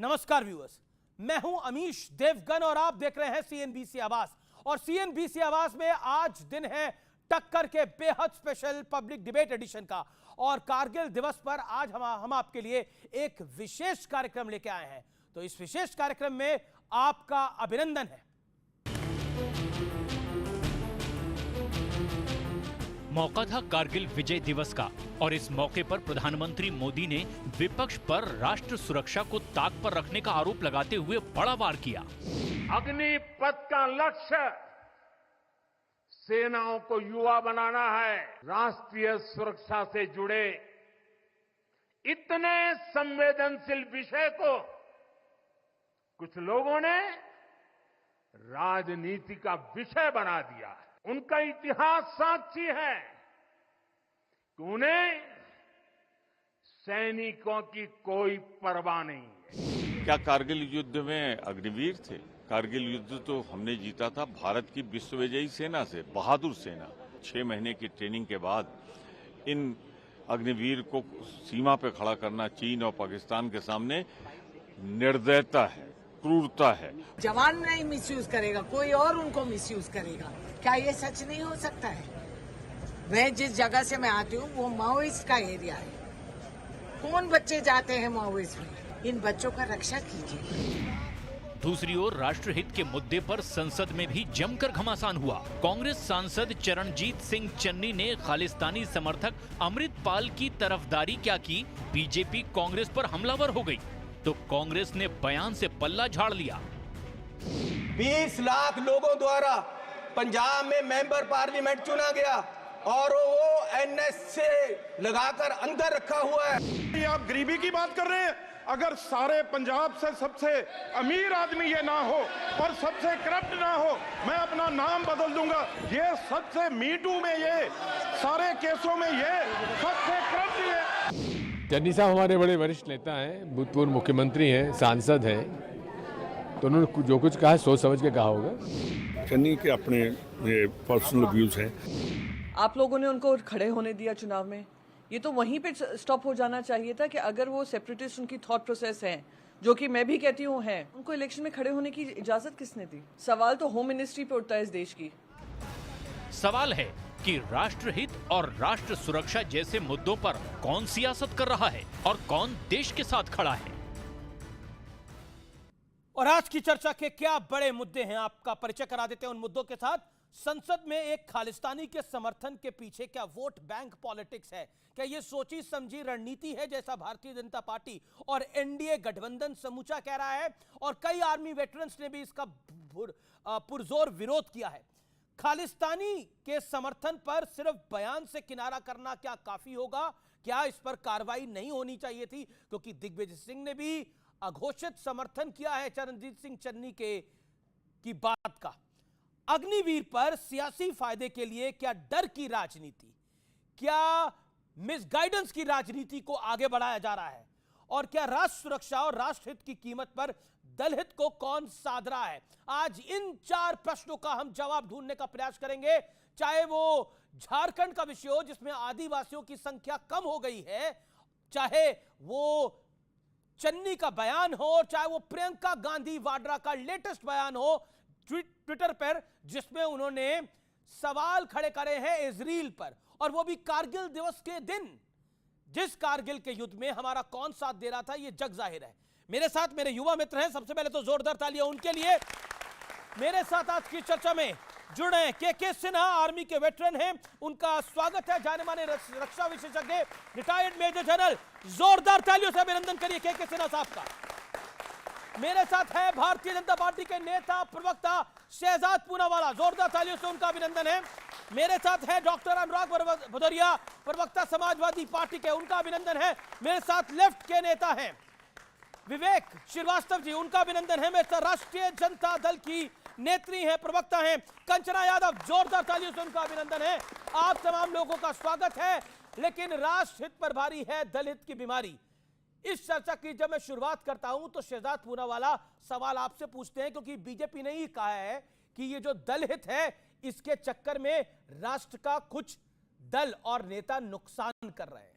नमस्कार व्यूअर्स, मैं हूं अमीश देवगन और आप देख रहे हैं सीएनबीसी आवाज। और सीएनबीसी आवाज में आज दिन है टक्कर के बेहद स्पेशल पब्लिक डिबेट एडिशन का। और कारगिल दिवस पर आज हम आपके लिए एक विशेष कार्यक्रम लेके आए हैं। तो इस विशेष कार्यक्रम में आपका अभिनंदन है। मौका था कारगिल विजय दिवस का और इस मौके पर प्रधानमंत्री मोदी ने विपक्ष पर राष्ट्र सुरक्षा को ताक पर रखने का आरोप लगाते हुए बड़ा वार किया। अग्निपथ का लक्ष्य सेनाओं को युवा बनाना है। राष्ट्रीय सुरक्षा से जुड़े इतने संवेदनशील विषय को कुछ लोगों ने राजनीति का विषय बना दिया है। उनका इतिहास साक्षी है कि उन्हें सैनिकों की कोई परवाह नहीं है। क्या कारगिल युद्ध में अग्निवीर थे? कारगिल युद्ध तो हमने जीता था भारत की विश्वविजयी सेना से, बहादुर सेना। 6 महीने की ट्रेनिंग के बाद इन अग्निवीर को सीमा पर खड़ा करना चीन और पाकिस्तान के सामने निर्दयता है, क्रूरता है। जवान नहीं मिसयूज करेगा, कोई और उनको मिसयूज करेगा। क्या ये सच नहीं हो सकता है? मैं जिस जगह से मैं आती हूँ वो माओइस्ट का एरिया है। कौन बच्चे जाते हैं माओइस्ट में? इन बच्चों का रक्षा कीजिए। दूसरी ओर राष्ट्रहित के मुद्दे पर संसद में भी जमकर घमासान हुआ। कांग्रेस सांसद चरणजीत सिंह चन्नी ने खालिस्तानी समर्थक अमृतपाल की तरफदारी क्या की, बीजेपी कांग्रेस पर हमलावर हो गई तो कांग्रेस ने बयान से पल्ला झाड़ लिया। 20 लाख लोगों द्वारा पंजाब में मेंबर पार्लियामेंट चुना गया और वो एनएस से लगाकर अंदर रखा हुआ है। आप गरीबी की बात कर रहे हैं। अगर सारे पंजाब से सबसे अमीर आदमी ये ना हो और सबसे करप्ट ना हो, मैं अपना नाम बदल दूंगा। ये सबसे मीटू में, ये सारे केसों में ये सबसे करप्ट है। चन्नी साहब हमारे बड़े वरिष्ठ नेता हैं, भूतपूर्व मुख्यमंत्री हैं, सांसद हैं, तो उन्होंने जो कुछ कहा सोच समझ के कहा होगा। चन्नी के अपने पर्सनल व्यूज हैं। आप लोगों ने उनको खड़े होने दिया चुनाव में, ये तो वहीं पे स्टॉप हो जाना चाहिए था कि अगर वो सेपरेटिस्ट उनकी थॉट प्रोसेस है, जो कि मैं भी कहती हूँ है, उनको इलेक्शन में खड़े होने की इजाजत किसने दी? सवाल तो होम मिनिस्ट्री पे उठता है इस देश की। सवाल है कि राष्ट्रहित और राष्ट्र सुरक्षा जैसे मुद्दों पर कौन सियासत कर रहा है और कौन देश के साथ खड़ा है। और आज की चर्चा के क्या बड़े मुद्दे हैं, आपका परिचय करा देते हैं उन मुद्दों के साथ। संसद में एक खालिस्तानी के समर्थन के पीछे क्या वोट बैंक पॉलिटिक्स है? क्या यह सोची समझी रणनीति है, जैसा भारतीय जनता पार्टी और एनडीए गठबंधन समूचा कह रहा है? और कई आर्मी वेटरन्स ने भी इसका पुरजोर विरोध किया है। खालिस्तानी के समर्थन पर सिर्फ बयान से किनारा करना क्या काफी होगा? क्या इस पर कार्रवाई नहीं होनी चाहिए थी? क्योंकि दिग्विजय सिंह ने भी अघोषित समर्थन किया है चरणजीत सिंह चन्नी की बात का। अग्निवीर पर सियासी फायदे के लिए क्या डर की राजनीति, क्या मिसगाइडेंस की राजनीति को आगे बढ़ाया जा रहा है? और क्या राष्ट्र सुरक्षा और राष्ट्रहित की कीमत पर दलहित को कौन साध रहा है? आज इन 4 प्रश्नों का हम जवाब ढूंढने का प्रयास करेंगे। चाहे वो झारखंड का विषय हो जिसमें आदिवासियों की संख्या कम हो गई है, चाहे वो चन्नी का बयान हो, चाहे वो प्रियंका गांधी वाड्रा का लेटेस्ट बयान हो ट्विटर पर, जिसमें उन्होंने सवाल खड़े करे हैं इजराइल पर, और वो भी कारगिल दिवस के दिन। जिस कारगिल के युद्ध में हमारा कौन साथ दे रहा था यह जग जाहिर है। मेरे साथ मेरे युवा मित्र हैं, सबसे पहले तो जोरदार तालियां उनके लिए। मेरे साथ आज की चर्चा में जुड़े हैं के सिन्हा, आर्मी के वेटरन हैं, उनका स्वागत है। जाने माने रक्षा विशेषज्ञ, रिटायर्ड मेजर जनरल, जोरदार तालियों से अभिनंदन करिए के सिन्हा साहब का। मेरे साथ है भारतीय जनता पार्टी के नेता प्रवक्ता शहजाद पूनावाला, जोरदार तालियों से उनका अभिनंदन है। मेरे साथ है डॉक्टर अनुराग भदौरिया, प्रवक्ता समाजवादी पार्टी के, उनका अभिनंदन है। मेरे साथ लेफ्ट के नेता हैं विवेक श्रीवास्तव जी, उनका अभिनंदन है। मेरे साथ राष्ट्रीय जनता दल की नेत्री हैं, प्रवक्ता हैं कंचना यादव, जोरदार तालियों से उनका अभिनंदन है। आप तमाम लोगों का स्वागत है। लेकिन राष्ट्रहित पर भारी है दलहित की बीमारी। इस चर्चा की जब मैं शुरुआत करता हूं तो शहजाद पूनावाला सवाल आपसे पूछते हैं, क्योंकि बीजेपी ने ही कहा है कि ये जो दलहित है इसके चक्कर में राष्ट्र का कुछ दल और नेता नुकसान कर रहे हैं।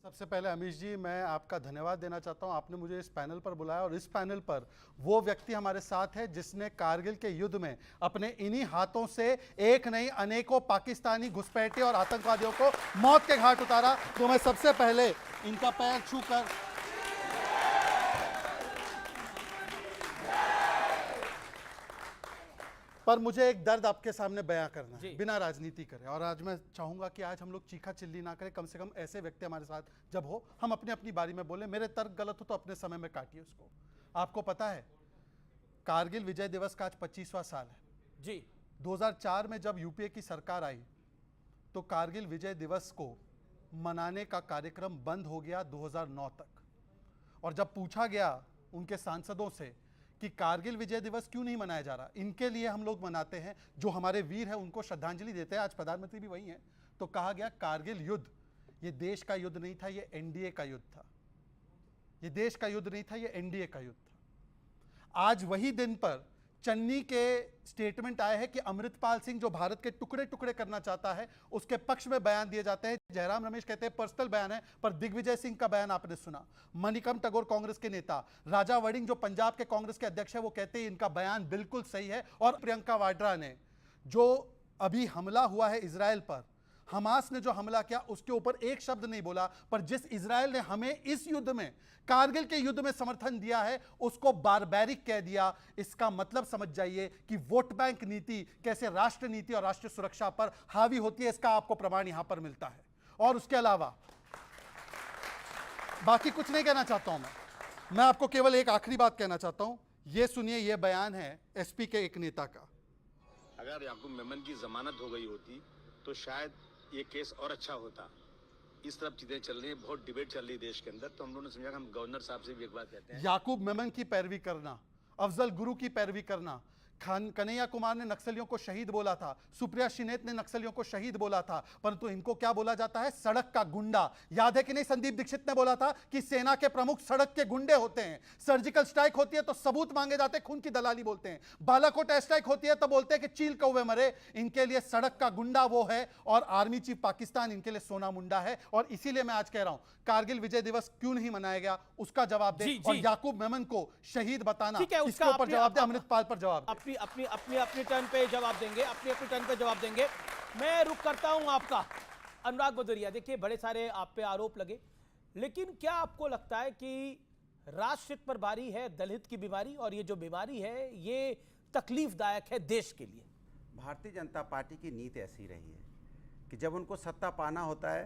सबसे पहले अमीश जी, मैं आपका धन्यवाद देना चाहता हूं। आपने मुझे इस पैनल पर बुलाया और इस पैनल पर वो व्यक्ति हमारे साथ है जिसने कारगिल के युद्ध में अपने इन्हीं हाथों से एक नहीं अनेकों पाकिस्तानी घुसपैठे और आतंकवादियों को मौत के घाट उतारा। तो मैं सबसे पहले इनका पैर छूकर पर मुझे एक दर्द आपके सामने बयां करना है बिना राजनीति करे। और आज मैं चाहूंगा कि आज हम लोग चीखा चिल्ली ना करें, कम से कम ऐसे व्यक्ति हमारे साथ जब हो हम अपनी अपनी बारी में बोले। मेरे तर्क गलत हो तो अपने समय में काटिए उसको। आपको पता है कारगिल विजय दिवस का आज 25वां साल है जी। 2004 में जब यूपीए की सरकार आई तो कारगिल विजय दिवस को मनाने का कार्यक्रम बंद हो गया 2009 तक। और जब पूछा गया उनके सांसदों से कि कारगिल विजय दिवस क्यों नहीं मनाया जा रहा, इनके लिए हम लोग मनाते हैं, जो हमारे वीर हैं उनको श्रद्धांजलि देते हैं, आज प्रधानमंत्री भी वही हैं, तो कहा गया कारगिल युद्ध ये देश का युद्ध नहीं था, ये एनडीए का युद्ध था। ये देश का युद्ध नहीं था, ये एनडीए का युद्ध था। आज वही दिन पर चन्नी के स्टेटमेंट आए हैं कि अमृतपाल सिंह जो भारत के टुकड़े टुकड़े करना चाहता है उसके पक्ष में बयान दिए जाते हैं। जयराम रमेश कहते हैं पर्सनल बयान है, पर दिग्विजय सिंह का बयान आपने सुना। मणिकम टगोर कांग्रेस के नेता, राजा वड़िंग जो पंजाब के कांग्रेस के अध्यक्ष है वो कहते हैं इनका बयान बिल्कुल सही है। और प्रियंका वाड्रा ने जो अभी हमला हुआ है इजराइल पर, हमास ने जो हमला किया उसके ऊपर एक शब्द नहीं बोला, पर जिस इजराइल ने हमें इस युद्ध में कारगिल के युद्ध में समर्थन दिया है उसको बारबैरिक कह दिया। इसका मतलब समझ जाइए कि वोट बैंक नीति कैसे राष्ट्र नीति और राष्ट्रीय सुरक्षा पर हावी होती है, इसका आपको प्रमाण यहां पर मिलता है। और उसके अलावा बाकी कुछ नहीं कहना चाहता हूं मैं आपको केवल एक आखिरी बात कहना चाहता हूं। यह सुनिए, यह बयान है एसपी के एक नेता का। अगर याकूब मेमन की जमानत हो गई होती तो शायद ये केस और अच्छा होता। इस तरफ चीजें चल रही है, बहुत डिबेट चल रही है देश के अंदर, तो हम लोगों ने समझा कि हम गवर्नर साहब से भी एक बात कहते हैं। याकूब मेमन की पैरवी करना, अफजल गुरु की पैरवी करना, कन्हैया कुमार ने नक्सलियों को शहीद बोला था, सुप्रिया शिनेत ने नक्सलियों को शहीद बोला था, परंतु इनको क्या बोला जाता है? सड़क का गुंडा। याद है कि नहीं, संदीप दीक्षित ने बोला था कि सेना के प्रमुख सड़क के गुंडे होते हैं। सर्जिकल स्ट्राइक होती है तो सबूत मांगे जाते हैं, खून की दलाली बोलते हैं। बालाकोट एयर स्ट्राइक होती है तो बोलते हैं कि चील कौवे मरे। इनके लिए सड़क का गुंडा वो है और आर्मी चीफ पाकिस्तान इनके लिए सोना मुंडा है। और इसीलिए मैं आज कह रहा हूं कारगिल विजय दिवस क्यों नहीं मनाया गया उसका जवाब दे, और याकूब मेमन को शहीद बताना इसके ऊपर जवाब दे, अमृतपाल पर जवाब दे। अपनी टर्न पे जवाब देंगे, अपनी टर्न पे जवाब देंगे। मैं रुक करता हूं आपका अनुराग भदौरिया। देखिए बड़े सारे आप पे आरोप लगे, लेकिन क्या आपको लगता है कि राष्ट्रहित पर भारी है दलहित की बीमारी, और ये जो बीमारी है ये तकलीफदायक है देश के लिए? भारतीय जनता पार्टी की नीति ऐसी रही है कि जब उनको सत्ता पाना होता है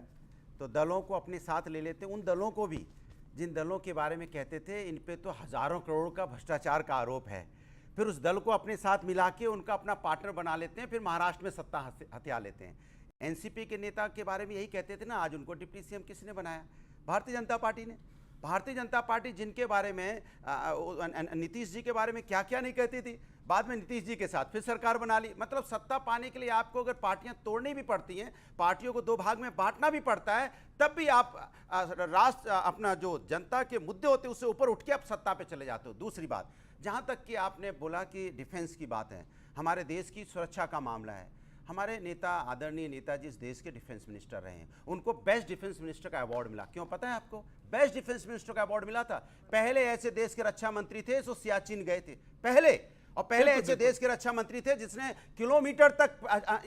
तो दलों को अपने साथ ले लेते हैं। उन दलों को भी जिन दलों के बारे में कहते थे इन पे तो हजारों करोड़ का भ्रष्टाचार का आरोप है, फिर उस दल को अपने साथ मिला के उनका अपना पार्टनर बना लेते हैं, फिर महाराष्ट्र में सत्ता हथिया लेते हैं। एनसीपी के नेता के बारे में यही कहते थे ना, आज उनको डिप्टी सीएम किसने बनाया? भारतीय जनता पार्टी ने। भारतीय जनता पार्टी जिनके बारे में नीतीश जी के बारे में क्या क्या नहीं कहती थी, बाद में नीतीश जी के साथ फिर सरकार बना ली। मतलब सत्ता पाने के लिए आपको अगर पार्टियां तोड़नी भी पड़ती हैं, पार्टियों को दो भाग में बांटना भी पड़ता है, तब भी आप राष्ट्र अपना जो जनता के मुद्दे होते हैं उससे ऊपर उठ के आप सत्ता पे चले जाते हो। दूसरी बात, जहां तक कि आपने बोला कि डिफेंस की बात है, हमारे देश की सुरक्षा का मामला है, हमारे नेता आदरणीय नेताजी इस देश के डिफेंस मिनिस्टर रहे हैं, उनको बेस्ट डिफेंस मिनिस्टर का अवार्ड मिला। क्यों पता है आपको? बेस्ट डिफेंस मिनिस्टर का अवार्ड मिला था। पहले ऐसे देश के रक्षा मंत्री थे जो सियाचिन गए थे, पहले ऐसे देश के रक्षा मंत्री थे जिसने किलोमीटर तक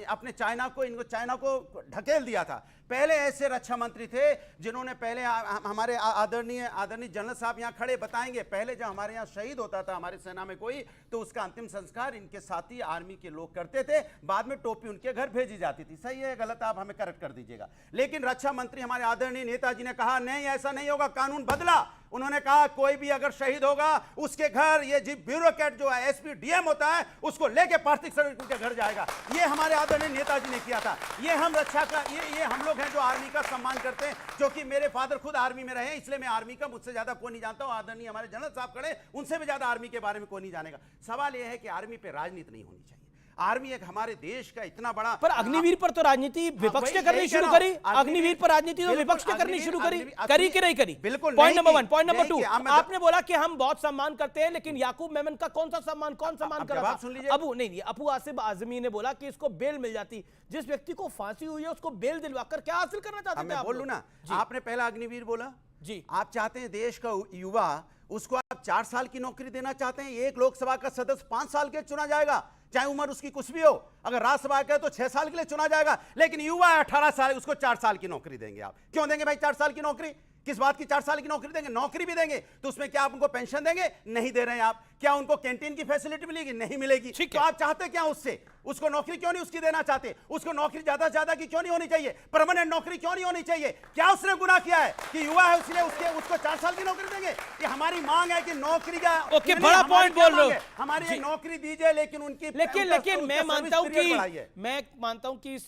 अपने चाइना को ढकेल दिया था। पहले ऐसे रक्षा मंत्री थे जिन्होंने पहले हमारे आदरणीय जनरल साहब यहाँ खड़े बताएंगे, पहले जब हमारे यहाँ शहीद होता था हमारी सेना में कोई, तो उसका अंतिम संस्कार इनके साथी आर्मी के लोग करते थे, बाद में टोपी उनके घर भेजी जाती थी। सही है गलत आप हमें करेक्ट कर दीजिएगा। लेकिन रक्षा मंत्री हमारे आदरणीय नेताजी ने कहा नहीं ऐसा नहीं होगा, कानून बदला। उन्होंने कहा कोई भी अगर शहीद होगा उसके घर ये जी ब्यूरोक्रेट जो है एसपी डीएम होता है उसको लेके पार्थिव शरीर उनके घर जाएगा। ये हमारे आदरणीय नेताजी ने किया था। ये हम रक्षा का ये हम लोग हैं जो आर्मी का सम्मान करते हैं, क्योंकि मेरे फादर खुद आर्मी में रहे, इसलिए मैं आर्मी का मुझसे ज्यादा कोई नहीं जानता हूं। आदरणीय हमारे जनरल साहब खड़े, उनसे भी ज्यादा आर्मी के बारे में कोई नहीं जानेगा। सवाल यह है कि आर्मी पे राजनीति नहीं होनी चाहिए। आर्मी एक हमारे देश का इतना बड़ा। पर अग्निवीर पर तो राजनीति विपक्ष ने करनी शुरू करी, अग्निवीर पर राजनीति तो विपक्ष ने करनी शुरू करी कि नहीं करी? बिल्कुल। Point number 1। पॉइंट नंबर 2, आपने बोला कि हम बहुत सम्मान करते हैं, लेकिन याकूब मेमन का कौन सा सम्मान, कौन सम्मान कर रहा था? अबू नहीं, अबू आसिफ आजमी ने बोला कि इसको बेल मिल जाती। जिस व्यक्ति को फांसी हुई है उसको बेल दिलवाकर क्या हासिल करना चाहते थे? मैं बोलूं ना, आपने पहला अग्निवीर बोला जी, आप चाहते हैं देश का युवा, उसको आप 4 साल की नौकरी देना चाहते हैं। एक लोकसभा का सदस्य 5 साल के चुना जाएगा, चाहे उम्र उसकी कुछ भी हो। अगर राज्यसभा का है तो 6 साल के लिए चुना जाएगा, लेकिन युवा 18 साल, उसको 4 साल की नौकरी देंगे। आप क्यों देंगे भाई 4 साल की नौकरी? किस बात की 4 साल की नौकरी देंगे? नौकरी भी देंगे तो उसमें क्या आप उनको पेंशन देंगे? नहीं दे रहे हैं आप। क्या उनको कैंटीन की फैसिलिटी मिलेगी? नहीं मिलेगी। तो आप चाहते क्या उससे? उसको नौकरी क्यों नहीं उसकी देना चाहते? उसको नौकरी ज्यादा से ज्यादा की क्यों नहीं होनी चाहिए? परमानेंट नौकरी क्यों नहीं होनी चाहिए? क्या उसने गुनाह किया है कि युवा है इसलिए उसको 4 साल की नौकरी देंगे? ये हमारी मांग है कि नौकरी का बड़ा पॉइंट बोल रहे हो, हमारी नौकरी दीजिए, लेकिन उनकी लेकिन मैं मानता हूं कि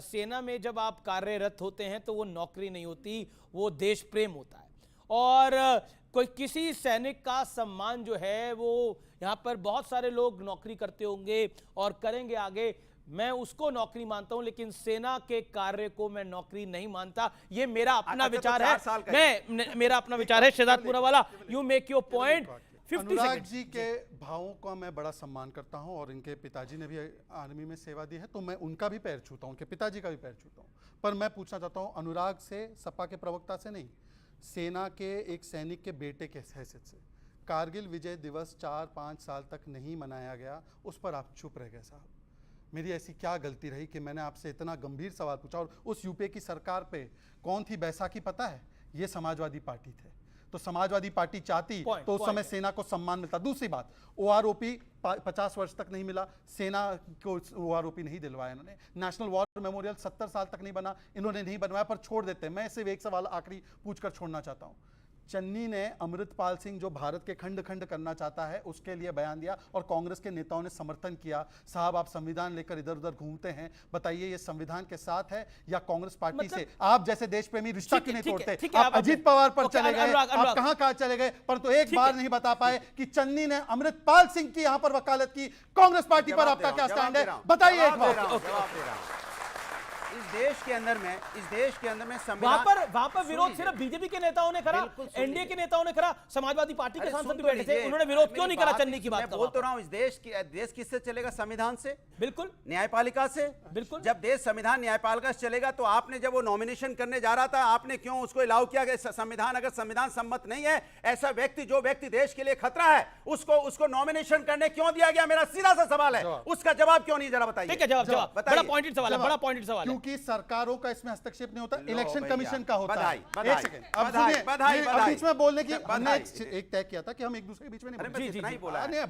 सेना में जब आप कार्यरत होते हैं तो वो नौकरी नहीं होती, वो देश प्रेम होता है। और कोई किसी सैनिक का सम्मान जो है वो यहाँ पर बहुत सारे लोग नौकरी करते होंगे और करेंगे आगे, मैं उसको नौकरी मानता हूं, लेकिन सेना के कार्य को मैं नौकरी नहीं मानता। ये मेरा अपना विचार है, मेरा अपना विचार है। शहजादपुरा वाला, you make your point. Anurag ji के भावों का मैं बड़ा सम्मान करता हूं और इनके पिताजी ने भी आर्मी में सेवा दी है, तो मैं उनका भी पैर छूता हूं, उनके पिताजी का भी पैर छूता हूं। पर मैं पूछना चाहता हूं अनुराग से, सपा के प्रवक्ता से नहीं, सेना के एक सैनिक के बेटे के हैसियत से, कारगिल विजय दिवस 4-5 साल तक नहीं मनाया गया, उस पर आप चुप रह गए साहब। मेरी ऐसी क्या गलती रही कि मैंने आपसे इतना गंभीर सवाल पूछा? और उस यूपीए की सरकार पे कौन थी बैसाखी पता है? ये समाजवादी पार्टी थे। तो समाजवादी पार्टी चाहती तो उस समय सेना को सम्मान मिलता। दूसरी बात, ओआरओपी 50 वर्ष तक नहीं मिला, सेना को ओआरओपी नहीं दिलवाया इन्होंने। नेशनल वॉर मेमोरियल 70 साल तक नहीं बना, इन्होंने नहीं बनवाया, पर छोड़ देते। मैं सिर्फ एक सवाल आखिरी पूछकर छोड़ना चाहता हूं। चन्नी ने अमृतपाल सिंह जो भारत के खंड खंड करना चाहता है उसके लिए बयान दिया और कांग्रेस के नेताओं ने समर्थन किया। साहब, आप संविधान लेकर इधर उधर घूमते हैं, बताइए ये संविधान के साथ है या कांग्रेस पार्टी से? आप जैसे देश प्रेमी रिश्ता क्यों नहीं तोड़ते? आप अजीत पवार पर चले गए, आप कहां चले गए, पर तो एक बार नहीं बता पाए कि चन्नी ने अमृतपाल सिंह की यहां पर वकालत की। कांग्रेस पार्टी पर आपका क्या स्टैंड है, बताइए एक बार। इस देश के अंदर में वहां पर विरोध सिर्फ बीजेपी के नेताओं ने करा, एनडीए के नेताओं ने करा, समाजवादी पार्टी के सांसद भी बैठे थे, उन्होंने विरोध क्यों नहीं करा? चन्नी की बात बोल तो रहा हूं, इस देश किससे चलेगा? संविधान से, बिल्कुल, न्यायपालिका से, बिल्कुल। जब देश संविधान न्यायपालिका से चलेगा तो आपने जब वो नॉमिनेशन करने जा रहा था, आपने क्यों उसको अलाउ किया? संविधान अगर संविधान सम्मत नहीं है, ऐसा व्यक्ति जो व्यक्ति देश के लिए खतरा है, उसको नॉमिनेशन करने क्यों दिया गया? मेरा सीधा सा सवाल है, उसका जवाब क्यों नहीं, जरा बताइए। ठीक है, जवाब बड़ा पॉइंटेड सवाल है, बड़ा पॉइंटेड सवाल है। क्योंकि सरकारों का इसमें हस्तक्षेप नहीं होता, इलेक्शन कमीशन का होता है। एक सेकंड, अब बीच में बोलने की हमने एक तय किया था कि हम एक दूसरे के बीच में नहीं बोला।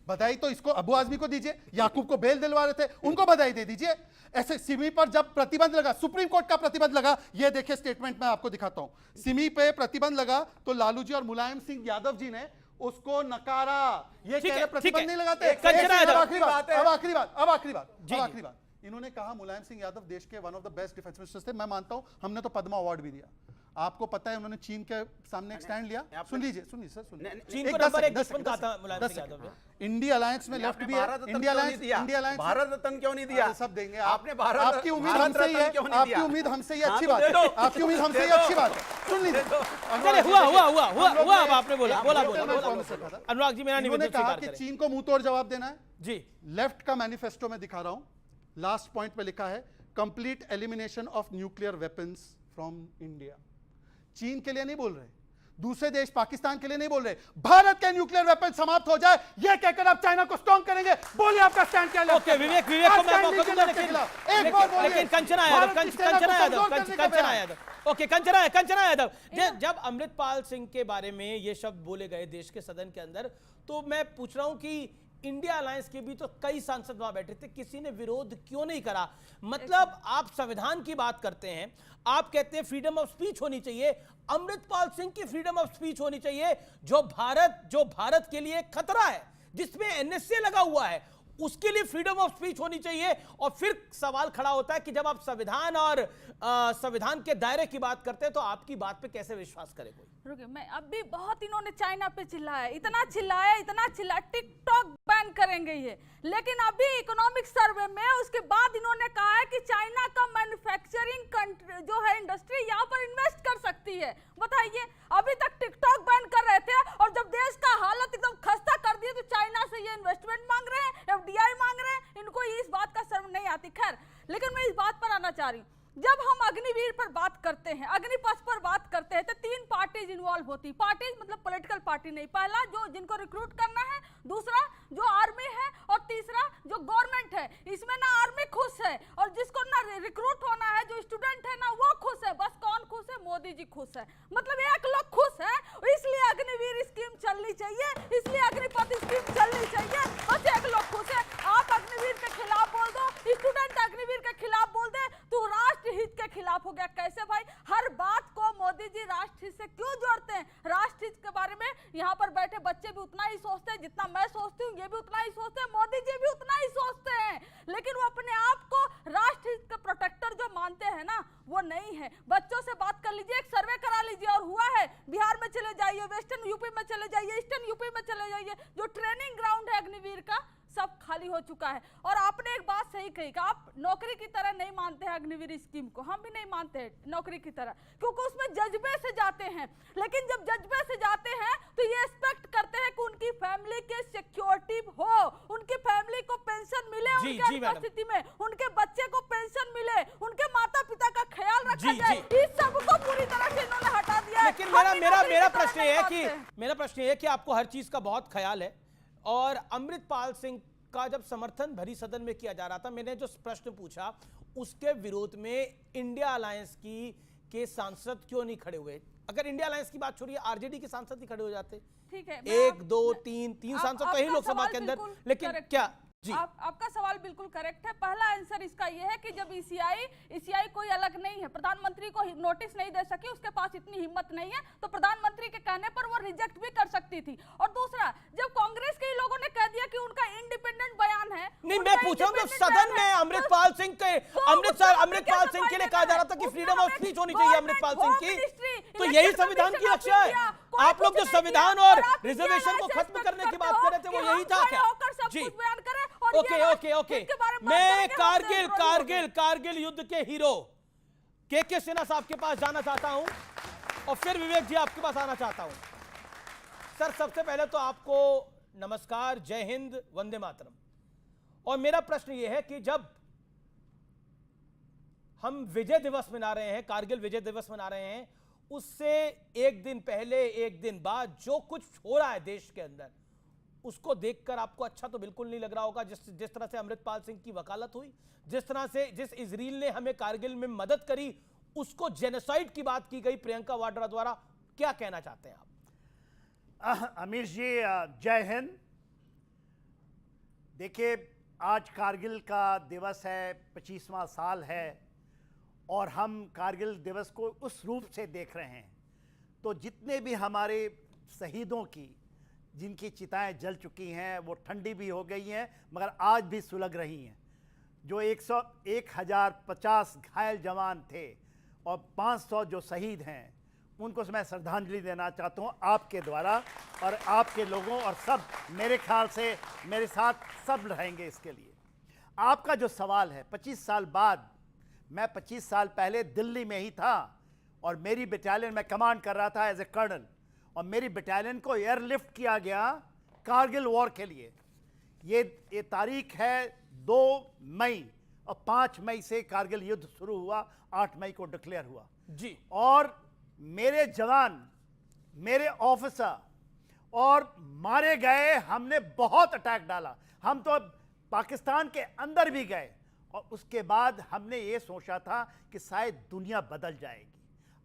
बधाई तो इसको अबू आजमी को दीजिए, याकूब को बेल दिलवा रहे थे, उनको बधाई दे दीजिए। ऐसे सिमी पर जब प्रतिबंध लगा, सुप्रीम कोर्ट का प्रतिबंध लगा, ये देखिए स्टेटमेंट मैं आपको दिखाता हूं। सिमी पे प्रतिबंध लगा तो लालू जी और मुलायम सिंह यादव जी ने उसको नकारा। ये कह रहे प्रतिबंध नहीं लगाते। आखिरी बात, इन्होंने कहा मुलायम सिंह यादव देश के one of the best defence ministers थे। मैं मानता हूं, हमने तो पद्मा अवार्ड भी दिया। आपको पता है उन्होंने चीन के सामने एक स्टैंड लिया। सुन लीजिए चीन को नंबर 1 दुश्मन कहा था मुलायम सिंह यादव ने। इंडिया अलायंस में लेफ्ट भी है, इंडिया अलायंस भारत रत्न क्यों नहीं दिया? सब देंगे आपने भारत, आपकी उम्मीद हमसे ही है, आपकी उम्मीद हमसे ही अच्छी बात है, आपकी उम्मीद हमसे ही अच्छी बात है। सुन लीजिए, चले हुआ अब आपने बोला अनुराग जी, मेरा निवेदन कहा कि चीन को मुंह तोड़ जवाब देना है जी। लेफ्ट का मैनिफेस्टो में दिखा रहा हूं, लास्ट पॉइंट पे लिखा है complete elimination of nuclear weapons from India. चीन के लिए नहीं बोल रहे, दूसरे देश पाकिस्तान के लिए नहीं बोल रहे, भारत के न्यूक्लियर वेपन समाप्त हो जाए ये कहकर आप चाइना को स्ट्रॉन्ग करेंगे। बोलिए आपका स्टैंड क्या है? ओके, विवेक को मैं मौका दूंगा, लेकिन कंचना यादव ओके, कंचना यादव, जब अमृतपाल सिंह के बारे में ये शब्द बोले गए देश के सदन के अंदर, तो मैं पूछ रहा हूं कि इंडिया अलायंस के भी तो कई सांसद वहां बैठे थे, किसी ने विरोध क्यों नहीं करा? मतलब आप संविधान की बात करते हैं, आप कहते हैं फ्रीडम ऑफ स्पीच होनी चाहिए, अमृतपाल सिंह की फ्रीडम ऑफ स्पीच होनी चाहिए, जो भारत के लिए खतरा है, जिसमें एनएसए लगा हुआ है, उसके लिए फ्रीडम ऑफ स्पीच होनी चाहिए। और फिर सवाल खड़ा होता है कि जब आप संविधान और संविधान के दायरे की बात करते हैं तो आपकी बात पे कैसे विश्वास करे कोई। रुकिए, मैं अभी बहुत इन्होंने चाइना पे चिल्लाया, इतना चिल्लाया, टिकटॉक बैन करेंगे ये, लेकिन अभी इकोनॉमिक सर्वे में उसके बाद इन्होंने कहा है कि चाइना का मैन्युफैक्चरिंग जो है इंडस्ट्री यहाँ पर इन्वेस्ट कर सकती है। बताइए, अभी तक टिकटॉक बैन कर रहे थे और जब देश का हालत एकदम खस्ता कर दिया तो चाइना से ये इन्वेस्टमेंट मांग रहे हैं, FDI मांग रहे हैं। इनको इस बात का शर्म नहीं आती। खैर, लेकिन मैं इस बात पर आना चाह रही हूँ, जब हम अग्निवीर पर बात करते हैं, अग्निपथ पर बात करते हैं, तो 3 पार्टीज इन्वॉल्व होती। पार्टीज मतलब पॉलिटिकल पार्टी नहीं, पहला जो जिनको रिक्रूट करना है, दूसरा जो आर्मी है, और तीसरा जो गवर्नमेंट है। इसमें ना आर्मी खुश है और जिसको ना रिक्रूट होना है, जो स्टूडेंट है ना वो खुश है। बस कौन खुश है? मोदी जी खुश है। मतलब एक लोग खुश है, इसलिए अग्निवीर स्कीम चलनी चाहिए, इसलिए अग्निपथ स्कीम चलनी चाहिए। बस एक लोग खुश है। आप अग्निवीर के खिलाफ बोल दो, स्टूडेंट अग्निवीर के खिलाफ बोल दे, तो राष्ट्र हित के खिलाफ हो गया। कैसे भाई? हर बात को मोदी जी राष्ट्र हित से क्यों जोड़ते हैं? राष्ट्र हित के बारे में यहाँ पर बैठे बच्चे भी उतना ही सोचते हैं जितना मैं सोचती हूँ, ये भी उतना ही सोचते हैं, मोदी जी भी उतना ही सोचते हैं, लेकिन वो अपने आप को राष्ट्र हित के प्रोटेक्टर जो मानते हैं ना, वो नहीं है। बच्चों से बात कर लीजिए, एक सर्वे करा लीजिए, और हुआ है बिहार में चले जाइए, वेस्टर्न यूपी में चले जाइए, ईस्टर्न यूपी में चले जाइए, जो ट्रेनिंग ग्राउंड है अग्निवीर का सब खाली हो चुका है। और आपने एक बात सही कही कि आप नौकरी की तरह नहीं मानते हैं अग्निवीर स्कीम को, हम भी नहीं मानते हैं नौकरी की तरह, क्योंकि उसमें जज्बे से जाते हैं। लेकिन जब जज्बे से जाते हैं तो ये एक्सपेक्ट करते हैं कि उनकी फैमिली के सिक्योरिटी हो, उनकी फैमिली को पेंशन मिले, उनके अनुपस्थिति में उनके बच्चे को पेंशन मिले, उनके माता पिता का ख्याल रखा जाए। इस सब को पूरी तरह से इन्होंने हटा दिया। लेकिन मेरा प्रश्न ये है कि आपको हर चीज का बहुत ख्याल है, और अमृतपाल सिंह का जब समर्थन भरी सदन में किया जा रहा था, मैंने जो प्रश्न पूछा उसके विरोध में इंडिया अलायंस के सांसद क्यों नहीं खड़े हुए? अगर इंडिया अलायंस की बात छोड़िए, आरजेडी के सांसद ही खड़े हो जाते। ठीक है, 1 2 3 सांसद तो ही लोकसभा के अंदर, लेकिन क्या जी आपका सवाल बिल्कुल करेक्ट है। पहला आंसर इसका यह है कि जब ईसीआई कोई अलग नहीं है, प्रधानमंत्री को नोटिस नहीं दे सकी, उसके पास इतनी हिम्मत नहीं है, तो प्रधानमंत्री के कहने पर वो रिजेक्ट भी कर सकती थी। और दूसरा, जब कांग्रेस के लोगों ने कह दिया कि उनका इंडिपेंडेंट बयान है, नहीं मैं पूछ रहा हूं, सदन में अमृतपाल सिंह के अमृतपाल सिंह के लिए कहा जा रहा था कि फ्रीडम ऑफ स्पीच होनी चाहिए अमृतपाल सिंह की, तो यही संविधान की रक्षा है। आप लोग जो संविधान और रिजर्वेशन को खत्म करने की बात कर रहे थे वो यही था क्या? जी ओके मैं कारगिल युद्ध के हीरो के सिन्हा साहब के पास जाना चाहता हूं और फिर विवेक जी आपके पास आना चाहता हूं। सर, सबसे पहले तो आपको नमस्कार, जय हिंद, वंदे मातरम। और मेरा प्रश्न यह है कि जब हम विजय दिवस मना रहे हैं, कारगिल विजय दिवस मना रहे हैं, उससे एक दिन पहले एक दिन बाद जो कुछ हो रहा है देश के अंदर, उसको देखकर आपको अच्छा तो बिल्कुल नहीं लग रहा होगा। जिस तरह से अमृतपाल सिंह की वकालत हुई, जिस तरह से जिस इजराइल ने हमें कारगिल में मदद करी, उसको जेनोसाइड की बात की गई प्रियंका वाड्रा द्वारा, क्या कहना चाहते हैं आप? अमीर जी, जय हिंद। देखिए, आज कारगिल का दिवस है, 25वां साल है, और हम कारगिल दिवस को उस रूप से देख रहे हैं। तो जितने भी हमारे शहीदों की जिनकी चिताएं जल चुकी हैं, वो ठंडी भी हो गई हैं मगर आज भी सुलग रही हैं। जो 1050 घायल जवान थे और 500 जो शहीद हैं, उनको मैं श्रद्धांजलि देना चाहता हूँ आपके द्वारा, और आपके लोगों और सब मेरे ख्याल से मेरे साथ सब रहेंगे इसके लिए। आपका जो सवाल है, 25 साल बाद, मैं 25 साल पहले दिल्ली में ही था और मेरी बटालियन में कमांड कर रहा था एज ए कर्नल, और मेरी बटालियन को एयरलिफ्ट किया गया कारगिल वॉर के लिए। ये तारीख है 2 मई, और 5 मई से कारगिल युद्ध शुरू हुआ, 8 मई को डिक्लेयर हुआ जी। और मेरे जवान, मेरे ऑफिसर और मारे गए। हमने बहुत अटैक डाला, हम तो पाकिस्तान के अंदर भी गए, और उसके बाद हमने ये सोचा था कि शायद दुनिया बदल जाएगी।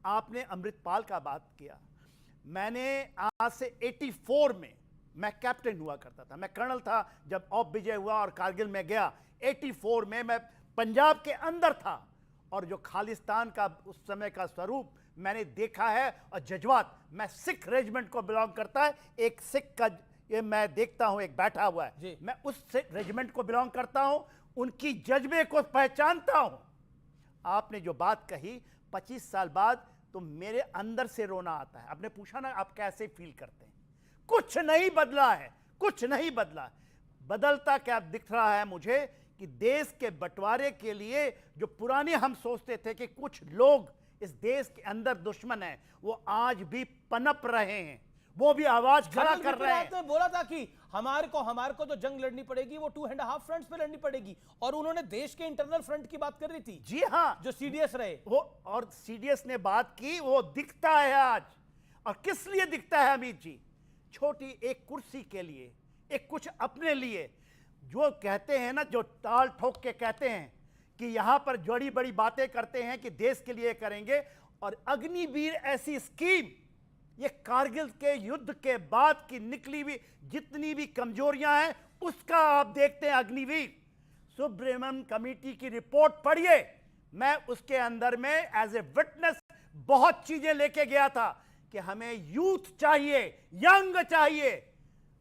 आपने अमृतपाल का बात किया, मैंने आज से 84 में मैं कैप्टन हुआ करता था, मैं कर्नल था जब ऑफ विजय हुआ और कारगिल में गया। 84 में मैं पंजाब के अंदर था, और जो खालिस्तान का उस समय का स्वरूप मैंने देखा है और जज्बात। मैं सिख रेजिमेंट को बिलोंग करता है, एक सिख का ये मैं देखता हूं एक बैठा हुआ है, मैं उस रेजिमेंट को बिलोंग करता हूं, उनकी जज्बे को पहचानता हूं। आपने जो बात कही 25 साल बाद, तो मेरे अंदर से रोना आता है। आपने पूछा ना आप कैसे फील करते हैं। कुछ नहीं बदला है, कुछ नहीं बदला। बदलता क्या दिख रहा है मुझे कि देश के बंटवारे के लिए जो पुराने हम सोचते थे कि कुछ लोग इस देश के अंदर दुश्मन हैं, वो आज भी पनप रहे हैं, वो भी आवाज खड़ा कर रहे हैं। आपने बोला था कि हमारे को जो जंग लड़नी पड़ेगी वो 2.5 फ्रंट्स पे लड़नी पड़ेगी, और उन्होंने देश के इंटरनल फ्रंट की बात कर रही थी। जी हाँ, जो सीडीएस रहे वो, और सीडीएस ने बात की, वो दिखता है आज। और किस लिए दिखता है अमित जी? छोटी एक कुर्सी के लिए, एक कुछ अपने लिए। जो कहते हैं ना, जो ताल ठोक के कहते हैं कि यहां पर बड़ी बड़ी बातें करते हैं कि देश के लिए करेंगे, और अग्निवीर ऐसी स्कीम, ये कारगिल के युद्ध के बाद की निकली हुई जितनी भी कमजोरियां हैं उसका आप देखते हैं। अग्निवीर सुब्रमण्यम कमेटी की रिपोर्ट पढ़िए, मैं उसके अंदर में एज ए विटनेस बहुत चीजें लेके गया था कि हमें यूथ चाहिए, यंग चाहिए,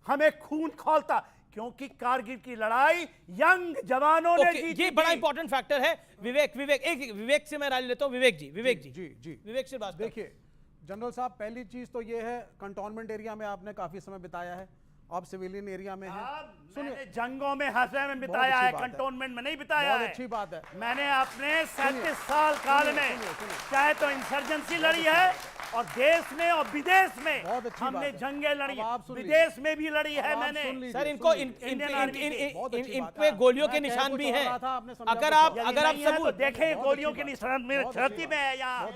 हमें खून खौलता, क्योंकि कारगिल की लड़ाई यंग जवानों ने जीती। ये बड़ा इंपॉर्टेंट फैक्टर है। विवेक से मैं राय लेता हूं। विवेक जी विवेक से बात देखिए जनरल साहब, पहली चीज तो ये है, कंटोनमेंट एरिया में आपने काफी समय बिताया है, अब सिविलियन एरिया में है। मैंने जंगों में हंसे में बिताया है, कंटोनमेंट में नहीं बिताया है। बहुत अच्छी बात है। मैंने अपने 37 साल काल में चाहे तो इंसर्जेंसी लड़ी है, और देश में और विदेश में हमने जंगें लड़ी, विदेश में भी लड़ी है मैंने। सर, इनको इन पे गोलियों के निशान भी हैं। अगर आप सबूत देखें, गोलियों के निशान मेरे छाती में है यहाँ,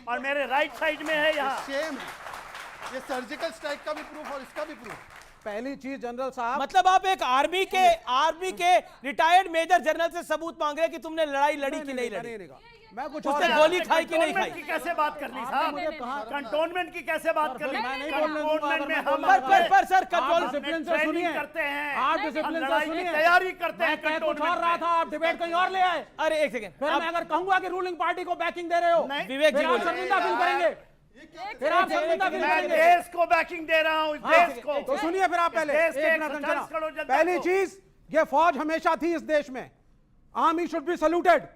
और मेरे राइट साइड में है यहाँ। ये सर्जिकल स्ट्राइक का भी प्रूफ और इसका भी प्रूफ। पहली चीज जनरल साहब, मतलब आप एक आर्मी के रिटायर्ड मेजर जनरल से सबूत मांग रहे हैं कि तुमने लड़ाई लड़ी कि नहीं लड़ी, मैं कुछ उसने गोली खाई कि नहीं खाई। की कैसे बात कर ली साहब? कंटोनमेंट की कैसे बात कर ली? मैं नहीं बोल कंटोनमेंट में हम पर सर कंट्रोल डिसिप्लिन से सुनिए, करते हैं, आप डिसिप्लिन से सुनिए, तैयारी करते हैं। मैं कुछ और रहा था, आप डिबेट कहीं और ले आए। अरे एक सेकंड, फिर मैं अगर कहूंगा कि रूलिंग पार्टी को बैकिंग दे रहे हो, विवेक जी आप शर्मिंदा फील करेंगे, फिर आप शर्मिंदा फील मैं करेंगे। देश को बैकिंग दे रहा हूं, देश को। तो सुनिए फिर आप पहले एक मिनट। पहली चीज, ये फौज हमेशा थी इस देश में, आर्मी शुड बी सल्यूटेड,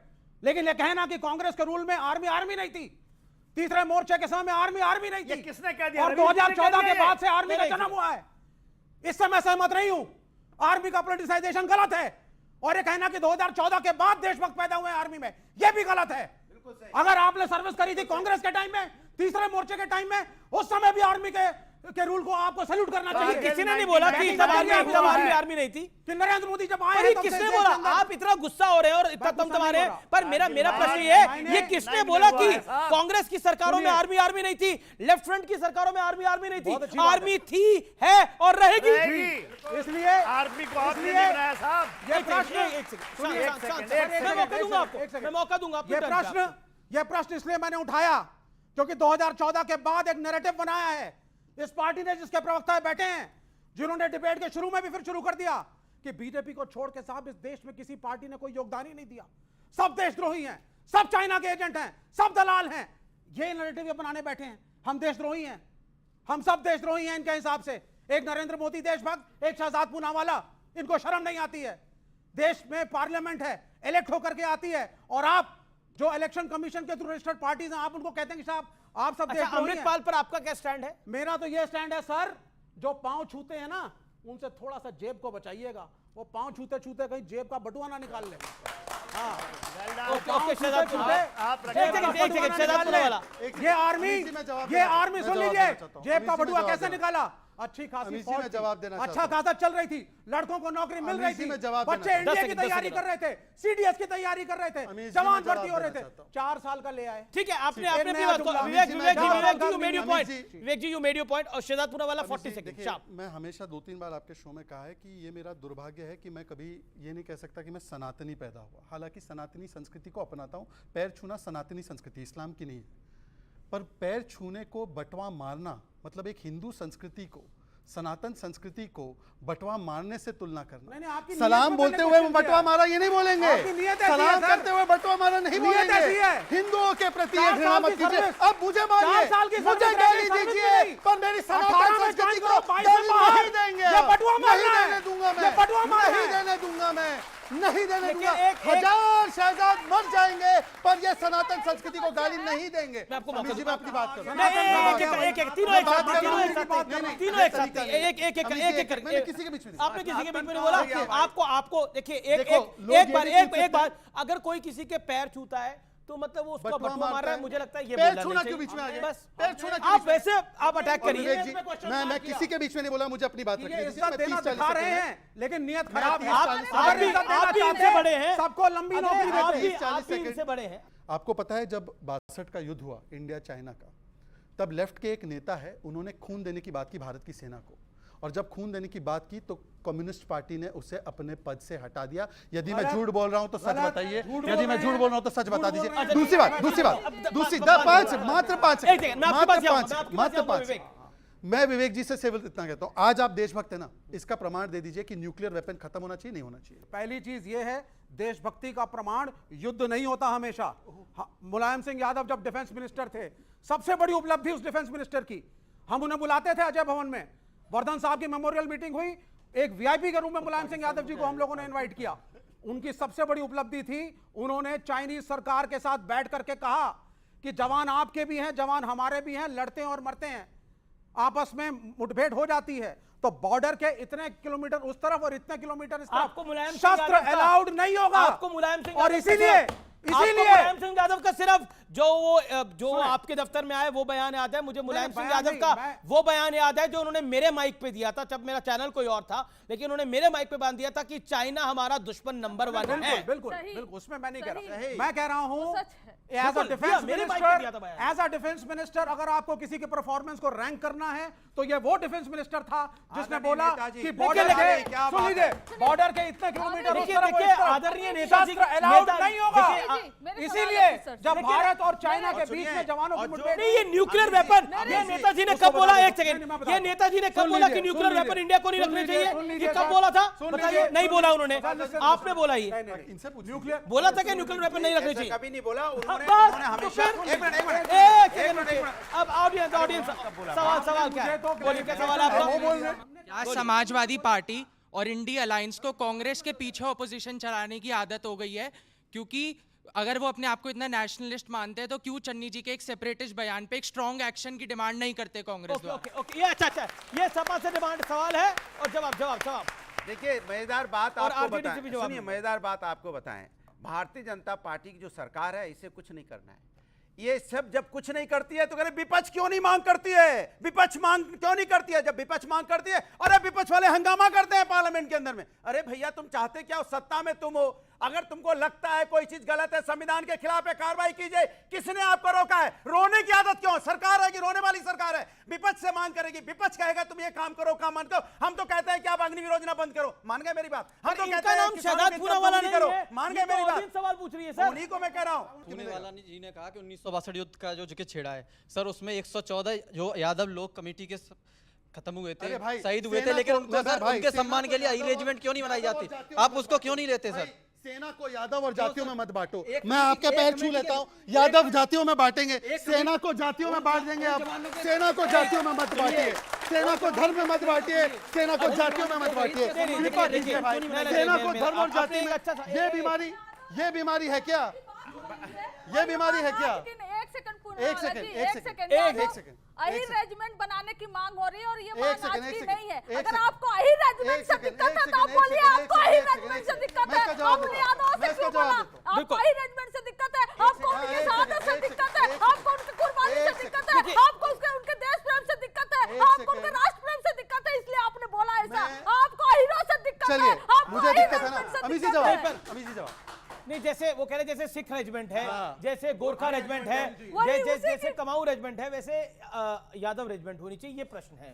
लेकिन ये कहना कि कांग्रेस के रूल में आर्मी नहीं थी, तीसरे मोर्चे के समय में आर्मी नहीं थी, किसने कह दिया? और 2014 के बाद से आर्मी का जन्म हुआ है, इससे मैं सहमत नहीं हूं। आर्मी का पॉलिटिसाइजेशन गलत है, और ये कहना कि 2014 के बाद देशभक्त पैदा हुए आर्मी में, यह भी गलत है। अगर आपने सर्विस करी थी कांग्रेस के टाइम में, तीसरे मोर्चे के टाइम में, उस समय भी आर्मी के रूल को आपको सैल्यूट करना चाहिए। किसी ने नहीं बोला कि तब आर्मी नहीं थी, कि नरेंद्र मोदी जब आए, किसने बोला? आप इतना गुस्सा हो रहे हैं और इतना तमतमा रहे हैं, पर मेरा प्रश्न ये है, ये किसने बोला कि कांग्रेस की सरकारों में आर्मी नहीं थी, लेफ्ट फ्रंट की सरकारों में आर्मी नहीं थी? आर्मी थी, है और रहेगी। इसलिए आर्मी को आप नहीं रहा है साहब। ये प्रश्न, मैं मौका दूंगा। ये प्रश्न इसलिए मैंने उठाया क्योंकि 2014 के बाद एक नैरेटिव बनाया है इस पार्टी ने, जिसके प्रवक्ता बैठे हैं, जिन्होंने डिबेट के शुरू में भी फिर शुरू कर दिया कि बीजेपी को छोड़ के साहब इस देश में किसी पार्टी ने कोई योगदान ही नहीं दिया, सब देशद्रोही हैं, सब चाइना के एजेंट हैं, सब दलाल हैं। ये नैरेटिव बनाने बैठे हैं, हम देशद्रोही हैं, हम सब देशद्रोही हैं इनके हिसाब से। एक नरेंद्र मोदी देशभक्त, एक शहजाद पूनावाला, इनको शर्म नहीं आती है। देश में पार्लियामेंट है, इलेक्ट होकर के आती है, और आप जो इलेक्शन कमीशन के थ्रू रजिस्टर्ड पार्टीज हैं, आप उनको कहते हैं कि साहब आप सब देशद्रोही हैं। अमृतपाल पर आपका क्या स्टैंड है? मेरा तो ये स्टैंड है सर, जो पांव छूते हैं ना, उनसे थोड़ा सा जेब को बचाइएगा, वो पांव छूते छूते कहीं जेब का बटुआ ना निकाल ले। ये आर्मी सुन लीजिए, जेब का बटुआ कैसे निकाला? अच्छी खासी में जवाब देना, अच्छा खासा चल रही थी, लड़कों को नौकरी मिल रही थी, बच्चे एनडीए की तैयारी कर रहे थे, सीडीएस की तैयारी कर रहे थे, जवान भर्ती हो रहे थे, 4 साल का ले आए। ठीक है, आपने विवेक जी यू मेड योर पॉइंट। और शहजाद पूनावाला 40 सेकंड। मैं हमेशा 2-3 बार आपके शो में कहा है कि ये मेरा दुर्भाग्य है कि मैं कभी ये नहीं कह सकता कि मैं सनातनी पैदा हुआ, हालांकि सनातनी संस्कृति को अपनाता हूँ। पैर छूना सनातनी संस्कृति, इस्लाम की नहीं है, पर पैर छूने को बटवा मारना, मतलब एक हिंदू संस्कृति को, सनातन संस्कृति को बटवा मारने से तुलना करना। सलाम बोलते हुए बटवा मारा ये नहीं बोलेंगे, सलाम करते हुए बटवा मारा नहीं बोलेंगे। हिंदुओं के प्रति घृणा मत कीजिए। अब मुझे मानिए, मुझे गाली दीजिए, पर मेरी सनातन संस्कृति को गाली नहीं देंगे। मारना है। देने दूंगा मैं, ये बटुआ मारना नहीं है। देने दूंगा मैं, नहीं देने देखिए, दूंगा। एक- हजार शहजाद मर जाएंगे पर ये सनातन संस्कृति को गाली नहीं देंगे। मैं आपको अमित जी, मैं अपनी बात करूं। नहीं, एक तीनों एक साथ, तीनों एक साथ, नहीं, तीनों एक साथ, एक मैंने किसी के बीच में नहीं। आपने किसी के बीच में नहीं बोला। आपको देखिए देखो, लोग एक ये बार भी एक पूछ बार सकते अगर कोई किसी के पैर छूता है तो मतलब वो उसका बटुआ बटुआ मार रहा है, मुझे लगता है ये पैर बोलना छूना नहीं क्यों चाहिए। बीच में आ गया? बस पैर छूना क्यों आप बीच में? वैसे आप अटैक और करिए। विवेक जी, मैं किसी के बीच में नहीं बोला, मुझे अपनी बात रखनी है। इज्जत देना दिखा रहे हैं लेकिन नियत मैं खराब है। 30-40 अगर सेकंड- इज्जत देना आप भी चाहते इनसे बड़े हैं। सबको लंबी नौकरी आप देते भी हैं। 40 इनसे सेकंड। बड़े हैं। आपको पता है जब 62 का युद्ध हुआ इंडिया चाइना का, तब लेफ्ट के एक नेता है, उन्होंने खून देने की बात की भारत की सेना को, और जब खून देने की बात की तो कम्युनिस्ट पार्टी ने उसे अपने पद से हटा दिया। यदि मैं झूठ बोल रहा हूं तो सच बताइए, यदि मैं झूठ बोल रहा हूं तो सच बता दीजिए। दूसरी बात मात्र पांच मैं विवेक जी से सिर्फ इतना कहता हूं, आज आप देशभक्त है ना, इसका प्रमाण दे दीजिए कि न्यूक्लियर वेपन खत्म होना चाहिए, नहीं होना चाहिए। पहली चीज ये है, देशभक्ति का प्रमाण युद्ध नहीं होता हमेशा। मुलायम सिंह यादव जब डिफेंस मिनिस्टर थे, सबसे बड़ी उपलब्धि उस डिफेंस मिनिस्टर की, हम उन्हें बुलाते थे अजय भवन में, वर्धन साहब की मेमोरियल मीटिंग हुई, एक वीआईपी के रूम में मुलायम सिंह यादव जी को हम लोगों ने इनवाइट किया। उनकी सबसे बड़ी उपलब्धि थी, उन्होंने चाइनीज सरकार के साथ बैठ करके कहा कि जवान आपके भी हैं, जवान हमारे भी हैं, लड़ते हैं और मरते हैं, आपस में मुठभेड़ हो जाती है तो बॉर्डर के इतने किलोमीटर उस तरफ और इतने किलोमीटर इस तरफ आपको मुलायम सिंह शस्त्र यादव का- अलाउड नहीं होगा। आपको मुलायम सिंह और यादव का इसीलिए मुलायम सिंह यादव का सिर्फ जो आपके दफ्तर में आए वो बयान याद है मुझे। मुलायम सिंह यादव का वो बयान याद है जो उन्होंने मेरे माइक पे दिया था, जब मेरा चैनल कोई और था, लेकिन उन्होंने मेरे माइक पे बयान दिया था कि चाइना हमारा दुश्मन नंबर 1 है। बिल्कुल बिल्कुल, उसमें मैं नहीं कह रहा, मैं कह रहा हूं एज बिल्कुल, अ डिफेंस मेरे माइक पे दिया था मिनिस्टर, बयान। एज अ डिफेंस मिनिस्टर अगर आपको किसी के परफॉर्मेंस को रैंक करना है तो ये वो डिफेंस मिनिस्टर था जिसने बोला कि बॉर्डर के, सुन लीजिए, बॉर्डर के इतने किलोमीटर उस तरफ देखिए आदरणीय नेताजी शस्त्र अलाउड नेता- नहीं होगा। देखिए, इसीलिए जब भारत और चाइना के बीच में जवानों की मुठभेड़, नहीं, ये न्यूक्लियर वेपन, ये नेताजी ने कब बोला? एक सेकंड, ये नेताजी ने कब बोला कि न्यूक्लियर वेपन इंडिया को नहीं रखने चाहिए? ये कब बोला था? बताइए। नहीं बोला उन्होंने, आपने बोला ये इनसे पूछिए। न्यूक्लियर बोला था कि न्यूक्लियर वेपन नहीं रखने चाहिए? कभी नहीं बोला उन्होंने, बस, उन्होंने तो हमेशा फिर- एक मिनट अब ऑडियंस सवाल क्या है? बोलिए, क्या सवाल है आपका? क्या समाजवादी पार्टी और इंडिया अलायंस को कांग्रेस के पीछे ऑपोजिशन चलाने की आदत हो गई है? क्योंकि अगर वो अपने आप को इतना नेशनलिस्ट मानते हैं तो क्यों चन्नी जी के एक सेपरेटिस्ट बयान पे एक स्ट्रॉन्ग एक्शन की डिमांड नहीं करते कांग्रेस द्वारा? ओके, ये अच्छा, ये सपा से डिमांड सवाल है और जवाब। देखिए मजेदार बात और आपको RJD से बताएं, भी जवाब सुनिए मजेदार बात आपको बताएं, भारतीय जनता पार्टी की जो सरकार है इसे कुछ नहीं करना है। ये सब जब कुछ नहीं करती है तो कह रहे विपक्ष क्यों नहीं मांग करती है, विपक्ष मांग क्यों नहीं करती है? जब विपक्ष मांग करती है, अरे विपक्ष वाले हंगामा करते हैं पार्लियामेंट के अंदर में। अरे भैया तुम चाहते क्या हो? सत्ता में तुम हो, अगर तुमको लगता है कोई चीज गलत है, संविधान के खिलाफ है, कार्रवाई कीजिए। किसने आपको रोका है? रोने की आदत क्यों? सरकार है कि रोने वाली सरकार है? विपक्ष से मांग करेगी, विपक्ष कहेगा तुम ये काम करो, काम मान करो। हम तो कहते हैं कि आप अग्निवीर योजना बंद करो, मान गए मेरी बात? हम तो कहते हैं नाम शहजाद पूनावाला नहीं करो, है, मान गए मेरी बात? सवाल पूछ रही है सर, उन्हीं को मैं कह रहा हूं। पूनावाला जी ने कहा कि 1962 युद्ध का जो छेड़ा है सर, उसमें 114 जो यादव लोग कमेटी के खत्म हुए थे, शहीद हुए थे, लेकिन उनको सर उनके सम्मान के लिए आई रेजिमेंट क्यों नहीं बनाई जाती? आप उसको क्यों नहीं लेते सर? सेना को यादव और जातियों में मत बांटो। मैं आपके पैर छू लेता हूँ, यादव जातियों में बांटेंगे, सेना को जातियों में बांट देंगे। आप सेना को जातियों में मत बांटिए, सेना को धर्म में मत बांटिए, सेना को जातियों में मत बांटिए। सेना को धर्म और जाति में, ये बीमारी है क्या? ये बीमारी है क्या? एक सेकंड अहिर रेजिमेंट बनाने की मांग हो रही है और ये मांग आज की नहीं है। अगर आपको अहिर रेजिमेंट से दिक्कत है तो आप बोलिए आपको अहिर रेजिमेंट से दिक्कत है। आपने यादव से क्यों बोला? आपको अहिर रेजिमेंट से दिक्कत है, आपको उनके शहादत से दिक्कत है, आपको उनकी कुर्बानी से दिक्कत है, आपको उनके देश प्रेम से दिक्कत है, आपको उनके राष्ट्र प्रेम से दिक्कत है, इसलिए आपने बोला ऐसा। आपको अहिरों से दिक्कत है, आपको अहिर रेजिमेंट से दिक्कत है। नहीं, जैसे वो कह रहे जैसे सिख रेजिमेंट है, जैसे गोरखा रेजिमेंट है, जैसे कमाऊ रेजिमेंट है, वैसे यादव रेजिमेंट होनी चाहिए, ये प्रश्न है।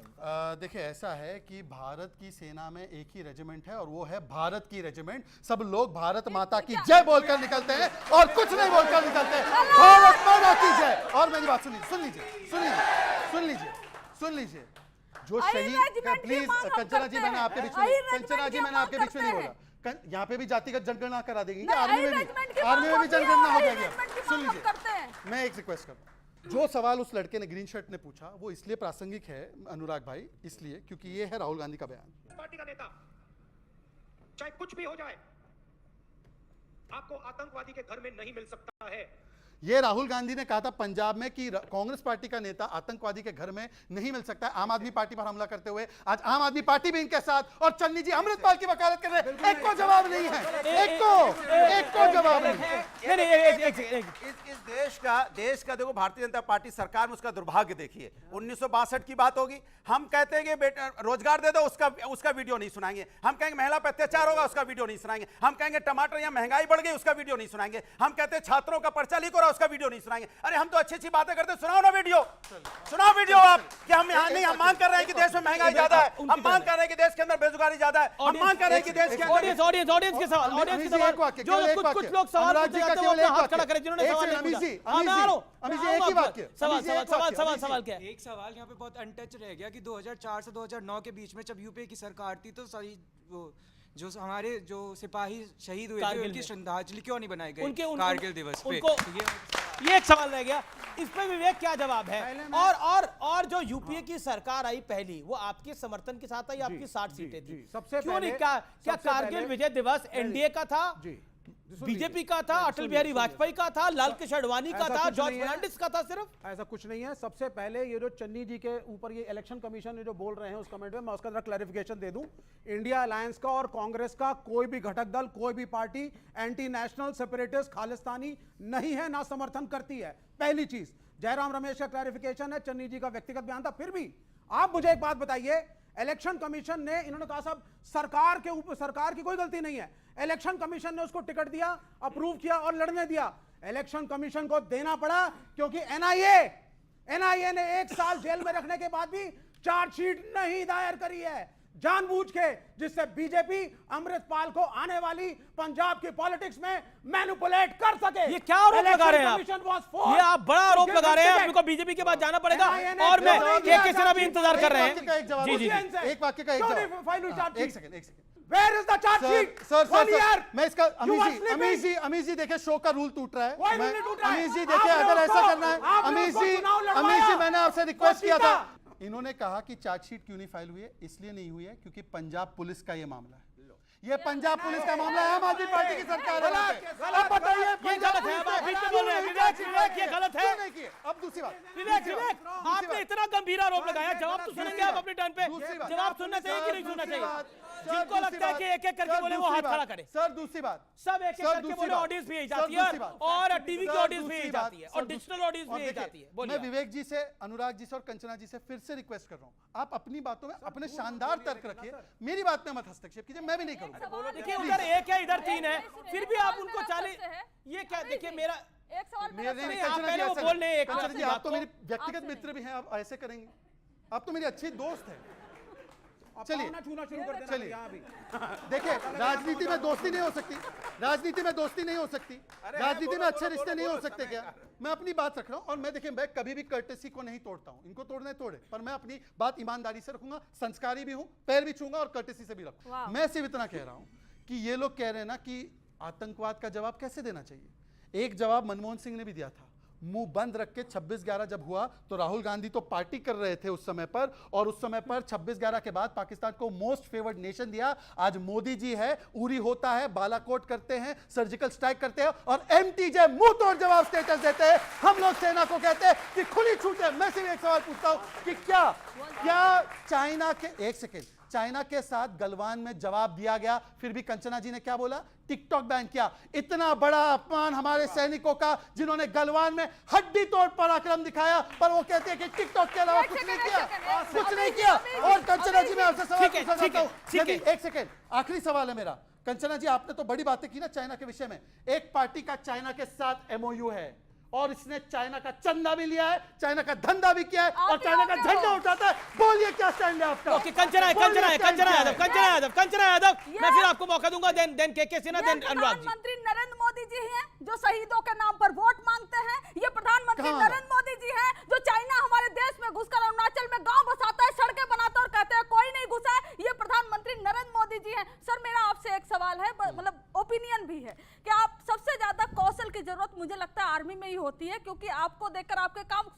देखिए ऐसा है कि भारत की सेना में एक ही रेजिमेंट है और वो है भारत की रेजिमेंट। सब लोग भारत माता की जय बोलकर निकलते हैं और कुछ नहीं बोलकर निकलते हैं। भारत माता की जय। और मेरी बात सुन लीजिए, जो शहीद, प्लीज कंचना जी, मैंने आपके बीच में नहीं बोला। यहाँ पे भी जातिगत जनगणना करा देंगे, आर्मी में भी जनगणना हो जाएगी। सुन लीजिए, मैं एक रिक्वेस्ट करता हूँ, जो सवाल उस लड़के ने ग्रीन शर्ट ने पूछा वो इसलिए प्रासंगिक है अनुराग भाई, इसलिए क्योंकि ये है राहुल गांधी का बयान। पार्टी का नेता चाहे कुछ भी हो जाए आपको आतंकवादी के घर में नहीं मिल सकता है। ये राहुल गांधी ने कहा था पंजाब में कि कांग्रेस पार्टी का नेता आतंकवादी के घर में नहीं मिल सकता है, आम आदमी पार्टी पर हमला करते हुए आज आम आदमी पार्टी भी इनके साथ और चन्नी जी अमृतपाल की वकालत कर रहे हैं। एक को जवाब नहीं है, एक को जवाब नहीं है। इस देश का देखो, भारतीय जनता पार्टी सरकार में उसका दुर्भाग्य देखिए। 1962 की बात होगी, हम कहते हैं कि बेटा रोजगार दे दो, उसका वीडियो नहीं सुनाएंगे। हम कहेंगे महिला पर अत्याचार होगा, उसका वीडियो नहीं सुनाएंगे। हम कहेंगे टमाटर या महंगाई बढ़ गई, उसका वीडियो नहीं सुनाएंगे। हम कहते हैं छात्रों का पर्चा लीक हो रहा, उसका वीडियो नहीं सुनाएंगे। अरे हम तो अच्छी अच्छी बातें करते, सुनाओ ना वीडियो, सुनाओ वीडियो आप कि हम यहाँ नहीं, हम मांग कर रहे हैं कि देश में महंगाई ज्यादा है, हम मांग कर रहे हैं कि देश के अंदर बेरोजगारी ज्यादा है, हम मांग कर रहे हैं कि देश के ऑडियंस के सवाल, जो कुछ लोग सवाल पूछते जाते हैं वो अपना हाथ खड़ा करें जिन्होंने सवाल नहीं पूछा। सवाल क्या है? एक सवाल यहाँ पे बहुत अनटच रह गया कि 2004 से 2009 के बीच में जब यूपीए की सरकार थी तो सारी वो जो हमारे जो सिपाही शहीद हुए थे उनकी श्रद्धांजलि क्यों नहीं बनाई गई कारगिल दिवस पे? ये एक सवाल रह गया, इस पे विवेक क्या जवाब है? और जो यूपीए की सरकार आई पहली, वो आपके समर्थन के साथ आई, आपकी 60 सीटें थी। सबसे क्यों नहीं? क्या कारगिल विजय दिवस एनडीए का था, बीजेपी का था, अटल बिहारी वाजपेयी का था, लाल कृष्ण आडवाणी का था, जॉर्ज फर्नांडिस का था? सिर्फ ऐसा कुछ नहीं है। सबसे पहले ये जो चन्नी जी के ऊपर ये इलेक्शन कमीशन ये जो बोल रहे हैं उस कमेंट में मैं उसका जरा क्लैरिफिकेशन दे दूं। इंडिया अलायंस का और कांग्रेस का कोई भी घटक दल, कोई भी party anti national, separatist, Khalistani नहीं है, ना समर्थन करती है। पहली चीज जयराम रमेश का क्लैरिफिकेशन है, चन्नी जी का व्यक्तिगत बयान था। फिर भी आप मुझे एक बात बताइए, इलेक्शन कमीशन ने, इन्होंने कहा साहब सरकार के ऊपर, सरकार की कोई गलती नहीं है, इलेक्शन कमीशन ने उसको टिकट दिया, अप्रूव किया और लड़ने दिया। इलेक्शन कमीशन को देना पड़ा क्योंकि एनआईए ने 1 साल जेल में रखने के बाद भी चार्जशीट नहीं दायर करी है, जानबूझ के, जिससे बीजेपी अमृतपाल को आने वाली पंजाब की पॉलिटिक्स में मैनिपुलेट कर सके। ये क्या आरोप लगा रहे हैं आप? ये आप बड़ा आरोप लगा रहे हैं, आपको बीजेपी के पास जाना पड़ेगा और मैं के सिन्हा भी इंतजार कर रहे हैं। जी एक वाक्य का एक जवाब, एक second. Where is the charge sheet? Sir, मैं इसका अमीज जी देखिए, शो का रूल टूट रहा है। अमीज जी देखिए, अगर ऐसा करना है, अमीज जी मैंने आपसे रिक्वेस्ट किया था। इन्होंने कहा कि चार्जशीट क्यों नहीं फाइल हुई है, इसलिए नहीं हुई है क्योंकि पंजाब पुलिस का ये मामला है। ये पंजाब पुलिस का मामला है, आम आदमी पार्टी की सरकार है। अब बताइए, ये गलत है, आप फिर बोल रहे हैं विवेक, ये गलत है। अब दूसरी बात, विवेक आपने इतना गंभीर आरोप लगाया, जवाब तो सुनेंगे आप अपने टर्न पे। जवाब सुनना चाहिए कि नहीं सुनना चाहिए? जिनको लगता है कि एक एक करके बोले वो हाथ खड़ा करे। सर दूसरी बात, सब एक एक करके बोले, ऑडियंस भी यही जाती है और टीवी की ऑडियंस भी यही जाती है और डिजिटल ऑडियंस भी यही जाती है। मैं विवेक जी से, अनुराग जी से और कंचना जी से फिर से रिक्वेस्ट कर रहा हूँ, आप अपनी बातों में अपने शानदार तर्क रखिए, मेरी बात में मत हस्तक्षेप कीजिए, मैं भी नहीं करूँगा। देखिए उधर 1 है, इधर 3 है, फिर भी आप उनको 40, ये क्या? देखिए मेरा एक सवाल पहले वो बोल रहे हैं, आप तो मेरे व्यक्तिगत मित्र भी हैं, आप ऐसे करेंगे? आप तो मेरी अच्छी दोस्त है। चलिए देखिए, राजनीति में दोस्ती नहीं हो सकती, राजनीति में दोस्ती नहीं हो सकती, राजनीति में अच्छे रिश्ते नहीं हो सकते क्या? मैं अपनी बात रख रहा हूं और मैं देखिए, मैं कभी भी कर्टेसी को नहीं तोड़ता हूं, इनको तोड़ने तोड़े, पर मैं अपनी बात ईमानदारी से रखूंगा, संस्कारी भी हूं, पैर भी छूंगा और कर्टेसी से भी रखूंगा। मैं सिर्फ इतना कह रहा हूं कि ये लोग कह रहे हैं ना कि आतंकवाद का जवाब कैसे देना चाहिए। एक जवाब मनमोहन सिंह ने भी दिया था, मुंह बंद रख के 26/11 जब हुआ तो राहुल गांधी तो पार्टी कर रहे थे उस समय पर, और उस समय पर 26/11 के बाद पाकिस्तान को मोस्ट फेवर्ड नेशन दिया। आज मोदी जी है, उरी होता है, बालाकोट करते हैं, सर्जिकल स्ट्राइक करते हैं और एमटीजे मुंह तोड़ जवाब स्टेटस देते हैं। हम लोग सेना को कहते हैं कि खुली छूट है। मैं सिर्फ एक सवाल पूछता हूं कि क्या चाइना के, एक सेकेंड, चाइना के साथ गलवान में जवाब दिया गया, फिर भी कंचना जी ने क्या बोला? टिकटॉक बैन किया। इतना बड़ा अपमान हमारे सैनिकों का जिन्होंने गलवान में हड्डी तोड़ पराक्रम दिखाया, पर वो कहते हैं कि टिकटॉक के अलावा कुछ नहीं किया। और कंचना जी मैं आपसे सवाल पूछना चाहता हूं, एक सेकेंड, आखिरी सवाल है मेरा। कंचना जी, आपने तो बड़ी बातें की ना चाइना के विषय में, एक पार्टी का चाइना के साथ एमओयू है और इसने चाइना का चंदा भी लिया है, चाइना का धंधा भी किया है और चाइना का झंडा उठाता है। बोलिए क्या स्टैंड है आपका? ओके, कंचना यादव, मैं फिर आपको मौका दूंगा, देन के सिन्हा, देन अनुराग जी। प्रधानमंत्री नरेंद्र मोदी जी हैं जो शहीदों के नाम पर वोट मांगते हैं। ये प्रधानमंत्री नरेंद्र मोदी जी हैं जो चाइना हमारे देश में घुसकर अरुणाचल में गांव बसाता है, सड़कें बनाता है और कहते हैं कोई नहीं घुसा है। ये प्रधानमंत्री नरेंद्र मोदी जी हैं। सर मेरा आपसे एक सवाल है, मतलब ओपिनियन भी है कि आप सबसे ज्यादा कौशल की जरूरत मुझे लगता है आर्मी में ही होती है, क्योंकि आपको देखकर आपके काम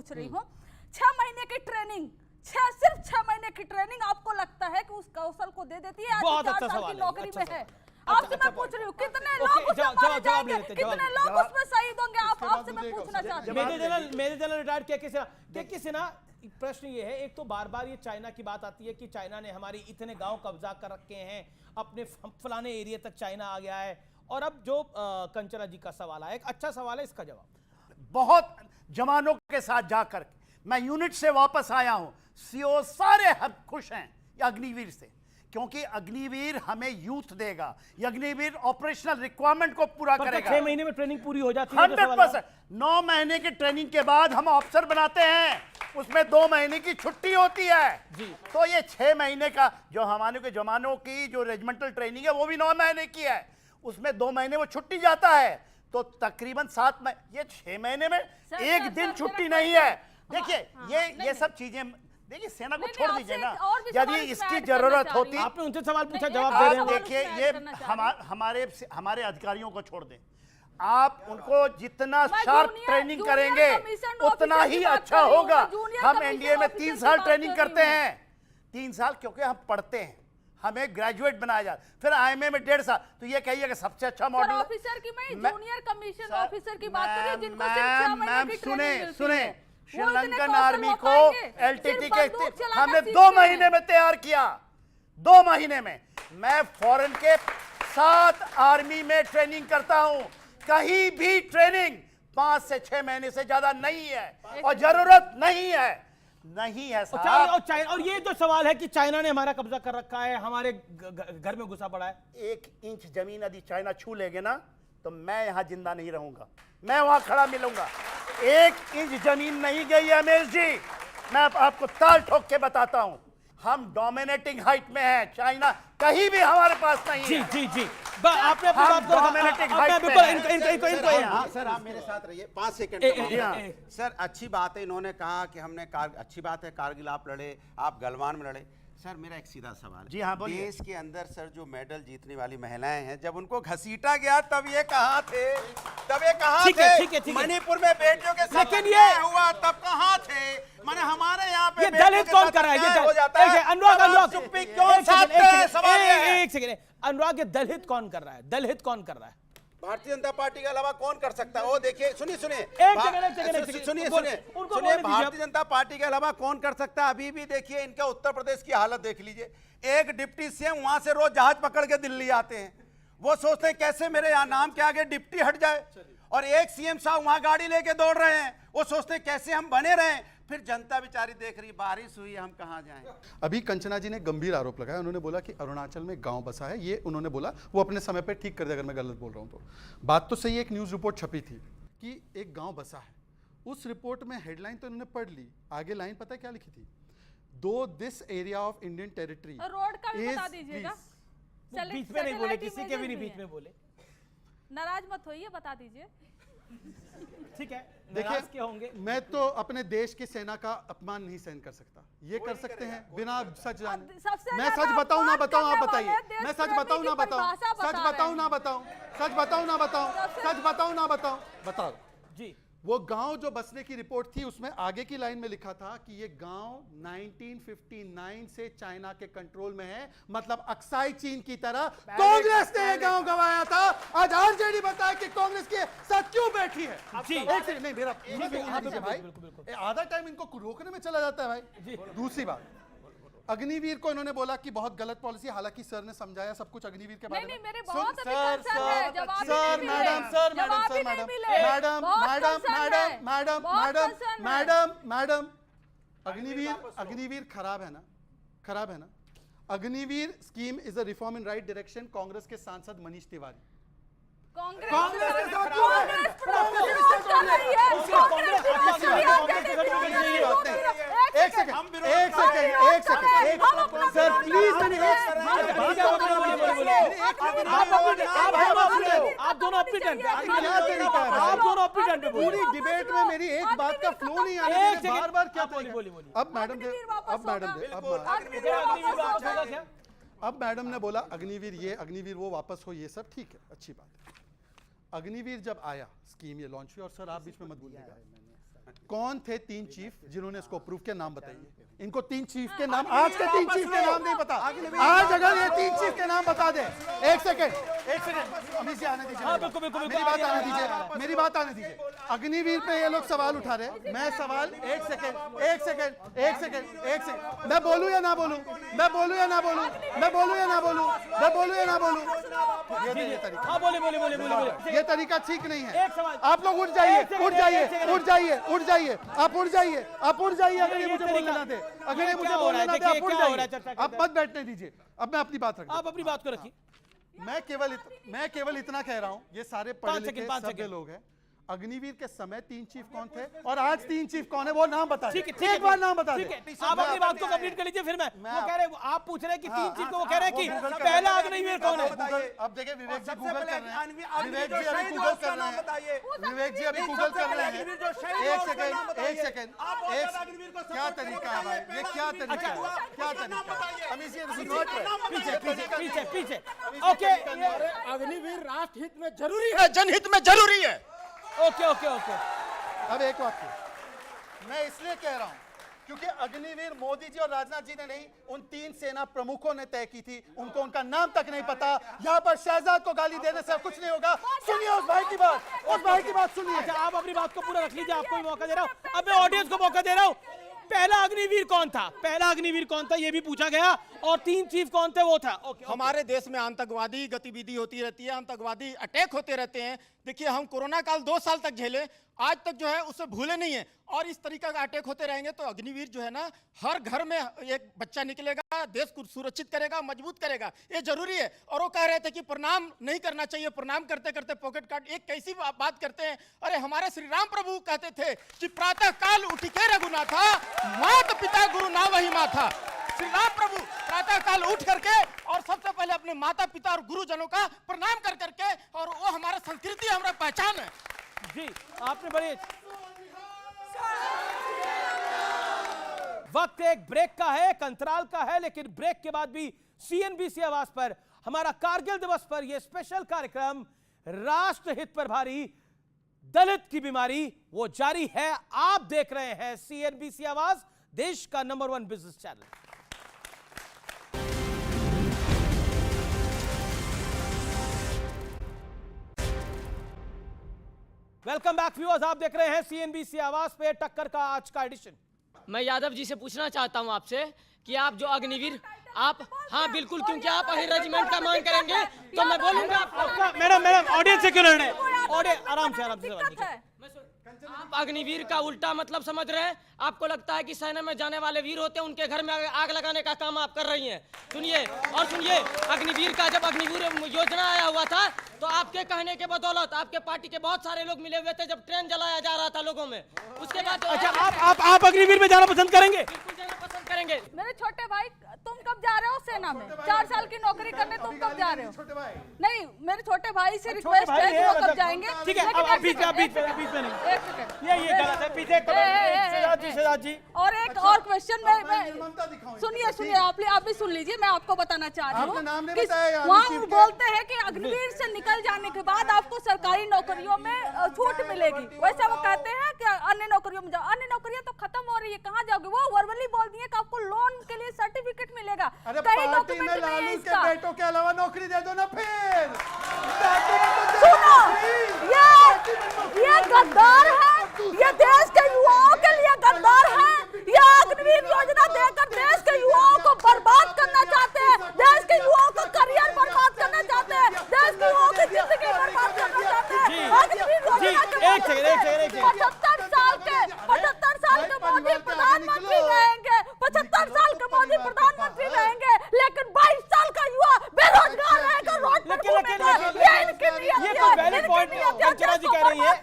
पूछ रही हूँ, 6 महीने की ट्रेनिंग, सिर्फ 6 महीने की ट्रेनिंग आपको लगता है कि उस कौशल को दे देती है? बहुत 4 अच्छा साल सवाल की है, नौकरी अच्छा में सवाल। है। आपसे मैं पूछ रही हूँ, कितने लोग उसमें मारे जाएंगे, कितने लोग उसमें शहीद होंगे? आपसे मैं पूछना चाहती हूँ। मेजर जनरल रिटायर्ड के सिन्हा, प्रश्न ये है, एक तो बार बार ये चाइना की बात आती है कि चाइना ने हमारी इतने गांव कब्जा कर रखे हैं, अपने फलाने एरिया तक चाइना आ गया है, और अब जो कंचना जी का सवाल है, एक अच्छा सवाल है, इसका जवाब। बहुत जवानों के साथ जाकर मैं यूनिट से वापस आया हूं, सीओ सारे हम खुश हैं अग्निवीर से, क्योंकि अग्निवीर हमें यूथ देगा, अग्निवीर ऑपरेशनल रिक्वायरमेंट को पूरा करेगा। 6 महीने में ट्रेनिंग पूरी हो जाती है। 100%। 9 महीने की ट्रेनिंग के बाद हम ऑफिसर बनाते हैं, उसमें 2 महीने की छुट्टी होती है जी। तो ये 6 महीने का जो हमारे के जवानों की जो रेजिमेंटल ट्रेनिंग है वो भी 9 महीने की है, उसमें 2 महीने वो छुट्टी जाता है, तो तकरीबन 7 महीने, ये 6 महीने में एक दिन छुट्टी नहीं है। देखिए ये सब चीजें, देखिए सेना को छोड़ दीजिए ना, यदि इसकी जरूरत होती। आपने उनसे सवाल पूछा, जवाब दे रहे हैं। देखिए ये हमारे अधिकारियों को छोड़ दें, आप उनको जितना शार्प ट्रेनिंग करेंगे उतना ही अच्छा होगा। हम एनडीए में 3 साल ट्रेनिंग करते हैं, 3 साल, क्योंकि हम पढ़ते हैं, हमें ग्रेजुएट बनाया जाता, फिर आईएमए में 1.5 साल। तो ये कहिए कि सबसे अच्छा मॉडल ऑफिसर की मैं जूनियर कमीशन ऑफिसर की बात कर रही हूं, जिनको सिर्फ 6 महीने की ट्रेनिंग मिलती है। श्रीलंकन आर्मी को एलटीटी के हमने 2 महीने में तैयार किया, 2 महीने में। मैं फॉरेन के 7 आर्मी में ट्रेनिंग करता हूं, कहीं भी ट्रेनिंग 5 से 6 महीने से ज्यादा नहीं है, और जरूरत नहीं है साहब। और ये जो सवाल है कि चाइना ने हमारा कब्जा कर रखा है, हमारे घर में घुसा पड़ा है, 1 इंच जमीन यदि चाइना छू लेगे ना तो मैं यहां जिंदा नहीं रहूंगा, मैं वहां खड़ा मिलूंगा। 1 इंच जमीन नहीं गई है अमेश जी, मैं आपको ताल ठोक के बताता हूं, हम डोमिनेटिंग हाइट में हैं, चाइना कहीं भी हमारे पास नहीं है। जी आपने डोमिनेटिंग हाइट में। सर आप मेरे साथ रहिए 5 सेकंड। सर अच्छी बात है, इन्होंने कहा कि हमने अच्छी बात है कारगिल आप लड़े, आप गलवान में लड़े। सर मेरा एक सीधा सवाल है, जी हाँ बोलिए। देश के अंदर सर जो मेडल जीतने वाली महिलाएं हैं, जब उनको घसीटा गया तब ये कहाँ थे? ठीक है। मणिपुर में बेटियों के साथ हुआ तब कहाँ थे? माने हमारे यहाँ पे दलित कौन कर रहा है? हो जाता है। अनुराग एक सेकंड, अनुराग, ये दलित कौन कर रहा है? दलित कौन कर रहा है? भारतीय जनता पार्टी के अलावा कौन कर सकता है? वो देखिए, सुनिए भारतीय जनता पार्टी के अलावा कौन कर सकता है? अभी भी देखिए इनका उत्तर प्रदेश की हालत देख लीजिए, एक डिप्टी सीएम वहां से रोज जहाज पकड़ के दिल्ली आते हैं, वो सोचते हैं कैसे मेरे यहाँ नाम के आगे डिप्टी हट जाए, और एक सीएम साहब वहां गाड़ी लेके दौड़ रहे हैं, वो सोचते हैं कैसे हम बने रहें। फिर जनता बेचारी देख रही, बारिश हुई, हम कहां जाएं? अभी कंचना जी ने गंभीर आरोप लगाया, उन्होंने बोला कि अरुणाचल में गांव बसा है, ये उन्होंने बोला, वो अपने समय पे ठीक कर दे अगर मैं गलत बोल रहा हूं तो। बात तो सही है, एक न्यूज रिपोर्ट छपी थी कि एक गांव बसा है, उस रिपोर्ट में हेडलाइन तो उन्होंने पढ़ ली, आगे लाइन पता है क्या लिखी थी? दो this area of Indian territory road का भी बता दीजिएगा, बीच में नहीं बोले, किसी के भी नहीं बीच में बोले, नाराज मत होइए, बता दीजिए। ठीक है, देखिए के होंगे। मैं तो अपने देश की सेना का अपमान नहीं सहन कर सकता, ये कर सकते हैं बिना सच जाने। मैं सच बताऊं ना बताऊं, आप बताइए, मैं सच बताऊं ना बताऊं, सच बताऊं ना बताऊं, सच बताऊं ना बताऊं, सच बताऊं ना बताऊं, बताओ जी। वो गांव जो बसने की रिपोर्ट थी उसमें आगे की लाइन में लिखा था कि ये गांव 1959 से चाइना के कंट्रोल में है, मतलब अक्साई चीन की तरह कांग्रेस ने ये गांव गंवाया था। आज आरजेडी बताया कि कांग्रेस के साथ क्यों बैठी है। जी एक सेकंड, नहीं मेरा भाई, आधा टाइम इनको रोकने में चला जाता है भाई। दूसरी बात, अग्निवीर को इन्होंने बोला कि बहुत गलत पॉलिसी, हालांकि सर ने समझाया सब कुछ अग्निवीर के बारे में। मेरे बहुत सर मैडम अग्निवीर खराब है ना, खराब है ना। Agniveer scheme is a reform in right direction. Congress के सांसद मनीष तिवारी, एक सेकंड सर प्लीज, आप दोनों अपनी टर्न पे पूरी डिबेट में मेरी एक बात का फ्लो नहीं आ रहा है, बार बार क्या बोली। अब मैडम ने बोला अग्निवीर ये अग्निवीर वो वापस हो, ये सब ठीक है, अच्छी बात है। अग्निवीर जब आया, स्कीम ये लॉन्च हुई, और सर आप बीच में मत बोलिएगा, कौन थे 3 चीफ जिन्होंने इसको अप्रूव किया? नाम बताइए इनको। 3 चीफ के नाम, आज के 3 चीफ के नाम नहीं पता। आज अगर ये 3 चीफ के नाम बता दे। एक सेकंड अभी से आने दीजिए, मेरी बात आने दीजिए, मेरी बात आने दीजिए। अग्निवीर पे ये लोग सवाल उठा रहे, मैं सवाल एक सेकंड मैं बोलूं या ना बोलूं? मैं बोलूं या ना बोलूं? मैं बोलूं या ना बोलूं? मैं बोलूं या ना बोलूं? ये तरीका, ये तरीका ठीक नहीं है। आप लोग उठ जाइए, उठ जाइए, उठ जाइए, उठ जाइए, आप उठ जाइए, आप उठ जाइए। अगर ये मुझे बोलने ना दे, अगर ये मुझे बोलने ना दे, आप उठ जाइए, आप मत बैठने दीजिए। अब मैं अपनी बात रखता हूं। आप अपनी बात को रखिए। मैं केवल इतना कह रहा हूं, ये सारे पढ़े लिखे सभ्य लोग हैं। अग्निवीर के समय 3 चीफ कौन थे और आज 3 चीफ कौन है, वो नाम बता दीजिए। एक बार नाम बता दीजिए। आप अपनी बात को कंप्लीट कर लीजिए, फिर मैं वो कह रहे हैं, आप पूछ रहे हैं कि 3 चीफ को, वो कह रहे हैं कि पहला अग्निवीर कौन है? अब देखिए विवेक जी गूगल कर रहे हैं, विवेक जी अभी गूगल कर रहे हैं, विवेक जी अभी गूगल कर रहे हैं। एक सेकंड क्या तरीका है भाई, ये क्या तरीका है, क्या तरीका? पीछे ओके। अग्निवीर राष्ट्र हित में जरूरी है, जनहित में जरूरी है। ओके। अब एक बात मैं इसलिए कह रहा हूं क्योंकि अग्निवीर मोदी जी और राजनाथ जी ने नहीं, उन 3 सेना प्रमुखों ने तय की थी। उनको उनका नाम तक नहीं पता। यहाँ पर शहजाद को गाली देने से कुछ नहीं होगा। सुनिए उस भाई की बात, उस भाई की बात सुनिए। अच्छा, आप अपनी बात को पूरा रख लीजिए, आपको भी मौका दे रहा हूं। अब मैं ऑडियंस को मौका दे रहा हूं। पहला अग्निवीर कौन था? ये भी पूछा गया। और 3 चीफ कौन थे? वो था। हमारे देश में आतंकवादी गतिविधि होती रहती है, आतंकवादी अटैक होते रहते हैं। देखिए, हम कोरोना काल 2 साल तक झेले, आज तक जो है उसे भूले नहीं है। और इस तरीका का अटैक होते रहेंगे तो अग्निवीर जो है ना, हर घर में एक बच्चा निकलेगा, देश को सुरक्षित करेगा, मजबूत करेगा, ये जरूरी है। और वो कह रहे थे कि प्रणाम नहीं करना चाहिए, प्रणाम करते करते पॉकेट काट। एक कैसी बात करते हैं। अरे हमारे श्री राम प्रभु कहते थे कि प्रातः काल उठिके रघुनाथा, माता पिता गुरु ना वही माथा। श्री राम प्रभु प्रातः काल उठ करके और सबसे पहले अपने माता पिता और गुरुजनों का प्रणाम कर करके, और वो हमारा संस्कृति, हमारा पहचान है। जी, आपने बड़े वक्त एक ब्रेक का है, एक अंतराल का है, लेकिन ब्रेक के बाद भी सीएनबीसी आवाज पर हमारा कारगिल दिवस पर यह स्पेशल कार्यक्रम राष्ट्रहित पर भारी दलित की बीमारी वो जारी है। आप देख रहे हैं सीएनबीसी आवाज, देश का number 1 business channel. Welcome back viewers, आप देख रहे हैं सीएनबीसी आवाज पे टक्कर का आज का एडिशन। मैं यादव जी से पूछना चाहता हूं आपसे कि आप जो अग्निवीर, आप, हाँ बिल्कुल, क्योंकि आप रेजिमेंट का मांग करेंगे तो मैं बोलूंगा आपका। मैडम ऑडियंस से क्यों लड़ रहे हैं? ऑडियंस आराम से आप अग्निवीर का उल्टा मतलब समझ रहे हैं। आपको लगता है कि सेना में जाने वाले वीर होते हैं, उनके घर में आग लगाने का काम आप कर रही हैं। सुनिए और सुनिए, अग्निवीर का जब अग्निवीर योजना आया हुआ था तो आपके कहने के बदौलत आपके पार्टी के बहुत सारे लोग मिले हुए थे जब ट्रेन जलाया जा रहा था लोगों में। उसके बाद अच्छा, आप अग्निवीर में जाना पसंद करेंगे? बिल्कुल जाना पसंद करेंगे। मेरे छोटे भाई, तुम कब जा रहे हो सेना में? 4 साल की नौकरी करने तुम कब जा रहे हो? नहीं, मेरे छोटे भाई से रिक्वेस्ट है कि वो कब जाएंगे। ठीक है, अब बीच में नहीं, ये गलत है। पीछे शहजाद जी। और एक और क्वेश्चन में सुनिए, आप भी सुन लीजिए। मैं आपको बताना चाह रही हूँ, वहाँ बोलते हैं कि अग्निवीर से निकल जाने के बाद आपको सरकारी नौकरियों में छूट मिलेगी। वैसे वो कहते हैं कि अन्य नौकरियों में जाओ। अन्य नौकरियां तो खत्म हो रही है, कहाँ जाओगे? वो वर्बली बोल दिए कि आपको लोन के लिए सर्टिफिकेट मिलेगा। कई डॉक्यूमेंट में इसका। बेटों के अलावा नौकरी दे दो ना फिर। सुनो, ये गद्दार है, ये देश के युवाओं के लिए गद्दार है। ये अग्निवीर योजना देकर देश के युवाओं को बर्बाद करना चाहते हैं, देश के युवाओं का करियर बर्बाद करना चाहते हैं, देश के युवाओं की जिंदगी बर्बाद करना चाहते हैं। अग्निवीर योजना के 75 साल के मोदी प्रधानमंत्री रहेंगे, 75 साल के मोदी प्रधानमंत्री रहेंगे, लेकिन 22 साल का युवा बेरोजगार रहेगा, रोड पर घूमेगा। ये तो वैलिड पॉइंट अंजना जी कह रही है।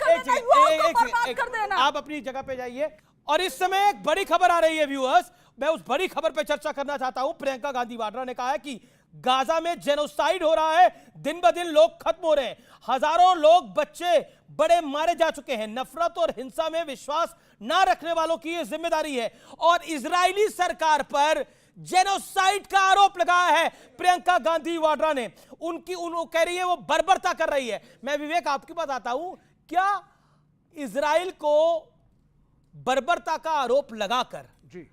आप अपनी जगह पे जाइए। और इस समय एक बड़ी खबर आ रही है व्यूअर्स, मैं उस बड़ी खबर पे चर्चा करना चाहता हूं। प्रियंका गांधी वाड्रा ने कहा है कि गाजा में जेनोसाइड हो रहा है, दिन ब दिन लोग खत्म हो रहे हैं, हजारों लोग, बच्चे बड़े मारे जा चुके हैं। नफरत और हिंसा में विश्वास ना रखने वालों की यह जिम्मेदारी है। और इजरायली सरकार पर जेनोसाइड का आरोप लगाया है प्रियंका गांधी वाड्रा ने। उनको कह रही है वो बर्बरता कर रही है। मैं विवेक आपके पास आता हूं, क्या इजराइल को बर्बरता का आरोप लगाकर जी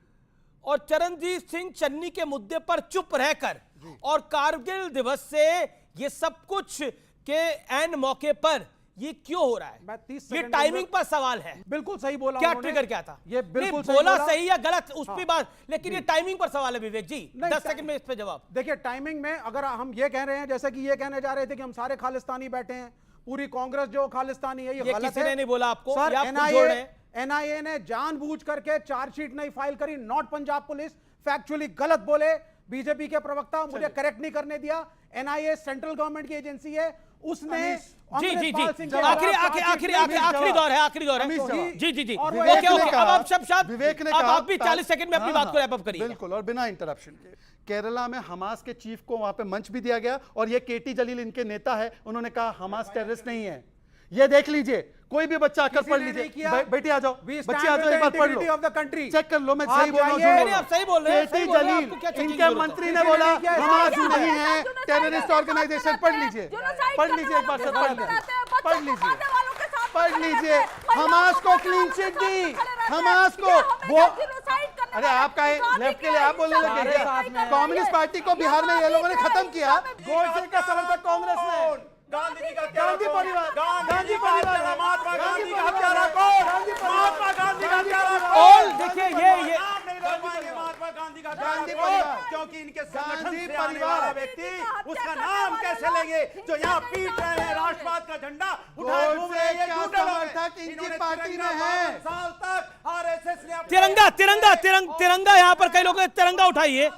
और चरणजीत सिंह चन्नी के मुद्दे पर चुप रहकर और कारगिल दिवस से ये सब कुछ के एन मौके पर ये क्यों हो रहा है? मैं 30 ये सेकंड टाइमिंग पर सवाल है। बिल्कुल सही बोला क्या उन्होंने। ट्रिगर क्या था? ये बिल्कुल नहीं, बोला बोला। सही या गलत उस हाँ। पे बात, लेकिन ये टाइमिंग पर सवाल है विवेक जी। 10 सेकंड में इस पे जवाब। देखिए टाइमिंग में अगर हम ये कह रहे हैं जैसे कि ये कहने जा रहे थे कि हम सारे खालिस्तानी बैठे हैं, पूरी कांग्रेस जो खालिस्तानी है, ये गलत किसी है। ने नहीं बोला आपको, सर ये आप खुद जोड़ रहे हैं। एनआईए ने जानबूझ करके चार्जशीट नहीं फाइल करी, नॉट पंजाब पुलिस, फैक्चुअली गलत बोले बीजेपी के प्रवक्ता, मुझे करेक्ट नहीं करने दिया। एनआईए सेंट्रल गवर्नमेंट की एजेंसी है, उसने जी जी जी आखिरी दौर है, आखिरी दौर है। जी जी जी ओके ओके, अब आप सब विवेक ने अब आप भी 40 सेकंड में अपनी बात को रैप अप करिए। बिल्कुल, और बिना इंटरप्शन के। केरला में हमास के चीफ को वहां पे मंच भी दिया गया और ये केटी जलील इनके नेता है, उन्होंने कहा हमास टेररिस्ट नहीं है। ये देख लीजिए, कोई भी बच्चा आकर पढ़ लीजिए। बेटी आ जाओ, बच्चे आ जाओ, एक बार पढ़ लो, चेक कर लो, मैं सही बोल रहा हूँ। आप सही बोल रहे हैं। केटी जलील इनके मंत्री ने बोला हमास नहीं है, टेररिस्ट ऑर्गेनाइजेशन। पढ़ लीजिए, पढ़ लीजिए एक बार सर, पढ़ लीजिए, पढ़ लीजिए, पढ़ लीजिए। हमास को क्लीन चिट दी, हमास को वो, अरे आपका लेफ्ट के लिए आप बोलने लगे। कम्युनिस्ट पार्टी को बिहार में ये लोगों ने खत्म किया, गोडसे का समर्थक कांग्रेस ने। गांधी परिवार, गांधी परिवार, महात्मा गांधी का हत्यारा कौन? महात्मा गांधी का हत्यारा कौन? देखिए ये महात्मा गांधी का गांधी परिवार, क्योंकि इनके संगठन से आने वाला व्यक्ति उसका नाम कैसे लेंगे जो यहाँ पीट रहे हैं, राष्ट्रवाद का झंडा उठाए घूम रहे हैं, ये समर्थक इनकी पार्टी में है। साल तक आरएसएस ने तिरंगा तिरंगा तिरंगा यहाँ पर कई लोग तिरंगा उठाइए,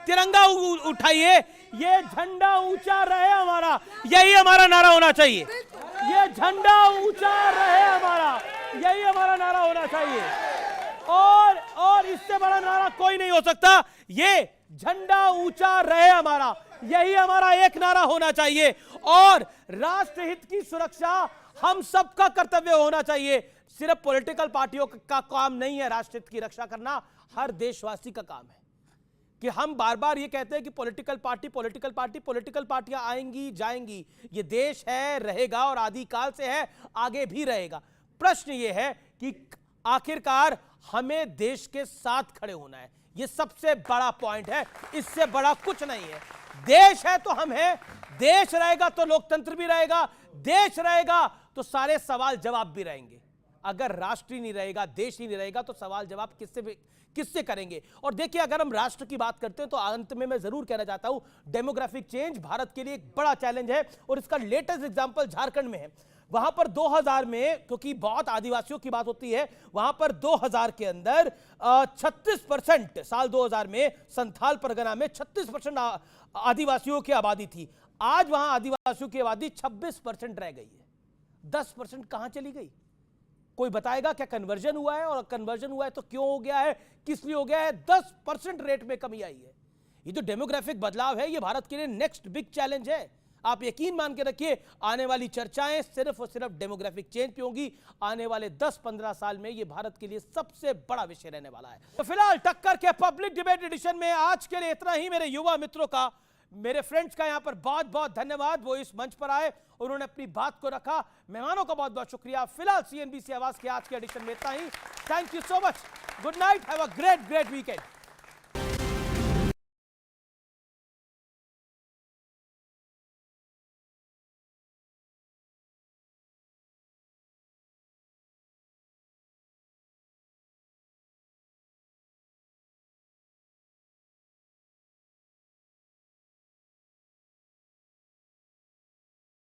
तिरंगा उठाइए, ये झंडा ऊंचा रहे हमारा, यही हमारा नारा होना चाहिए। ये झंडा ऊंचा रहे हमारा, यही हमारा नारा होना चाहिए। और इससे बड़ा नारा कोई नहीं हो सकता। ये झंडा ऊंचा रहे हमारा, यही हमारा एक नारा होना चाहिए। और राष्ट्रहित की सुरक्षा हम सबका कर्तव्य होना चाहिए। सिर्फ पॉलिटिकल पार्टियों का काम नहीं है राष्ट्रहित की रक्षा करना, हर देशवासी का काम है। कि हम बार बार ये कहते हैं कि पॉलिटिकल पार्टियां आएंगी जाएंगी, ये देश है, रहेगा और आदिकाल से है, आगे भी रहेगा। प्रश्न ये है कि आखिरकार हमें देश के साथ खड़े होना है, ये सबसे बड़ा पॉइंट है, इससे बड़ा कुछ नहीं है। देश है तो हम हैं, देश रहेगा तो लोकतंत्र भी रहेगा, देश रहेगा तो सारे सवाल जवाब भी रहेंगे। अगर राष्ट्र ही नहीं रहेगा, देश ही नहीं रहेगा, तो सवाल जवाब किससे करेंगे? और देखिए, अगर हम राष्ट्र की बात करते हैं तो अंत में मैं जरूर कहना चाहता हूं, डेमोग्राफिक चेंज भारत के लिए एक बड़ा चैलेंज है और इसका लेटेस्ट एग्जांपल झारखंड में है। वहां पर 2000 में, क्योंकि बहुत आदिवासियों की बात होती है, वहां पर 2000 के अंदर 36%, साल 2000 में संथाल परगना में 36% आदिवासियों की आबादी थी। आज वहां आदिवासियों की आबादी 26% रह गई है। 10% कहां चली गई? कोई बताएगा क्या कन्वर्जन हुआ है? और कन्वर्जन हुआ है तो क्यों हो गया है, किस लिए हो गया है? 10% रेट में कमी आई है। ये जो डेमोग्राफिक बदलाव है, ये भारत के लिए नेक्स्ट बिग चैलेंज है। आप यकीन मान के रखिए, आने वाली चर्चाएं सिर्फ और सिर्फ डेमोग्राफिक चेंज पे होंगी। आने वाले 10-15 साल में ये भारत के लिए सबसे बड़ा विषय रहने वाला है। तो फिलहाल टक्कर के पब्लिक डिबेट एडिशन में आज के लिए इतना ही। मेरे युवा मित्रों का, मेरे फ्रेंड्स का यहाँ पर बहुत बहुत धन्यवाद, वो इस मंच पर आए, उन्होंने अपनी बात को रखा। मेहमानों का बहुत बहुत शुक्रिया। फिलहाल CNBC आवाज के आज के एडिशन में इतना ही। Thank you so much, good night, have a great weekend.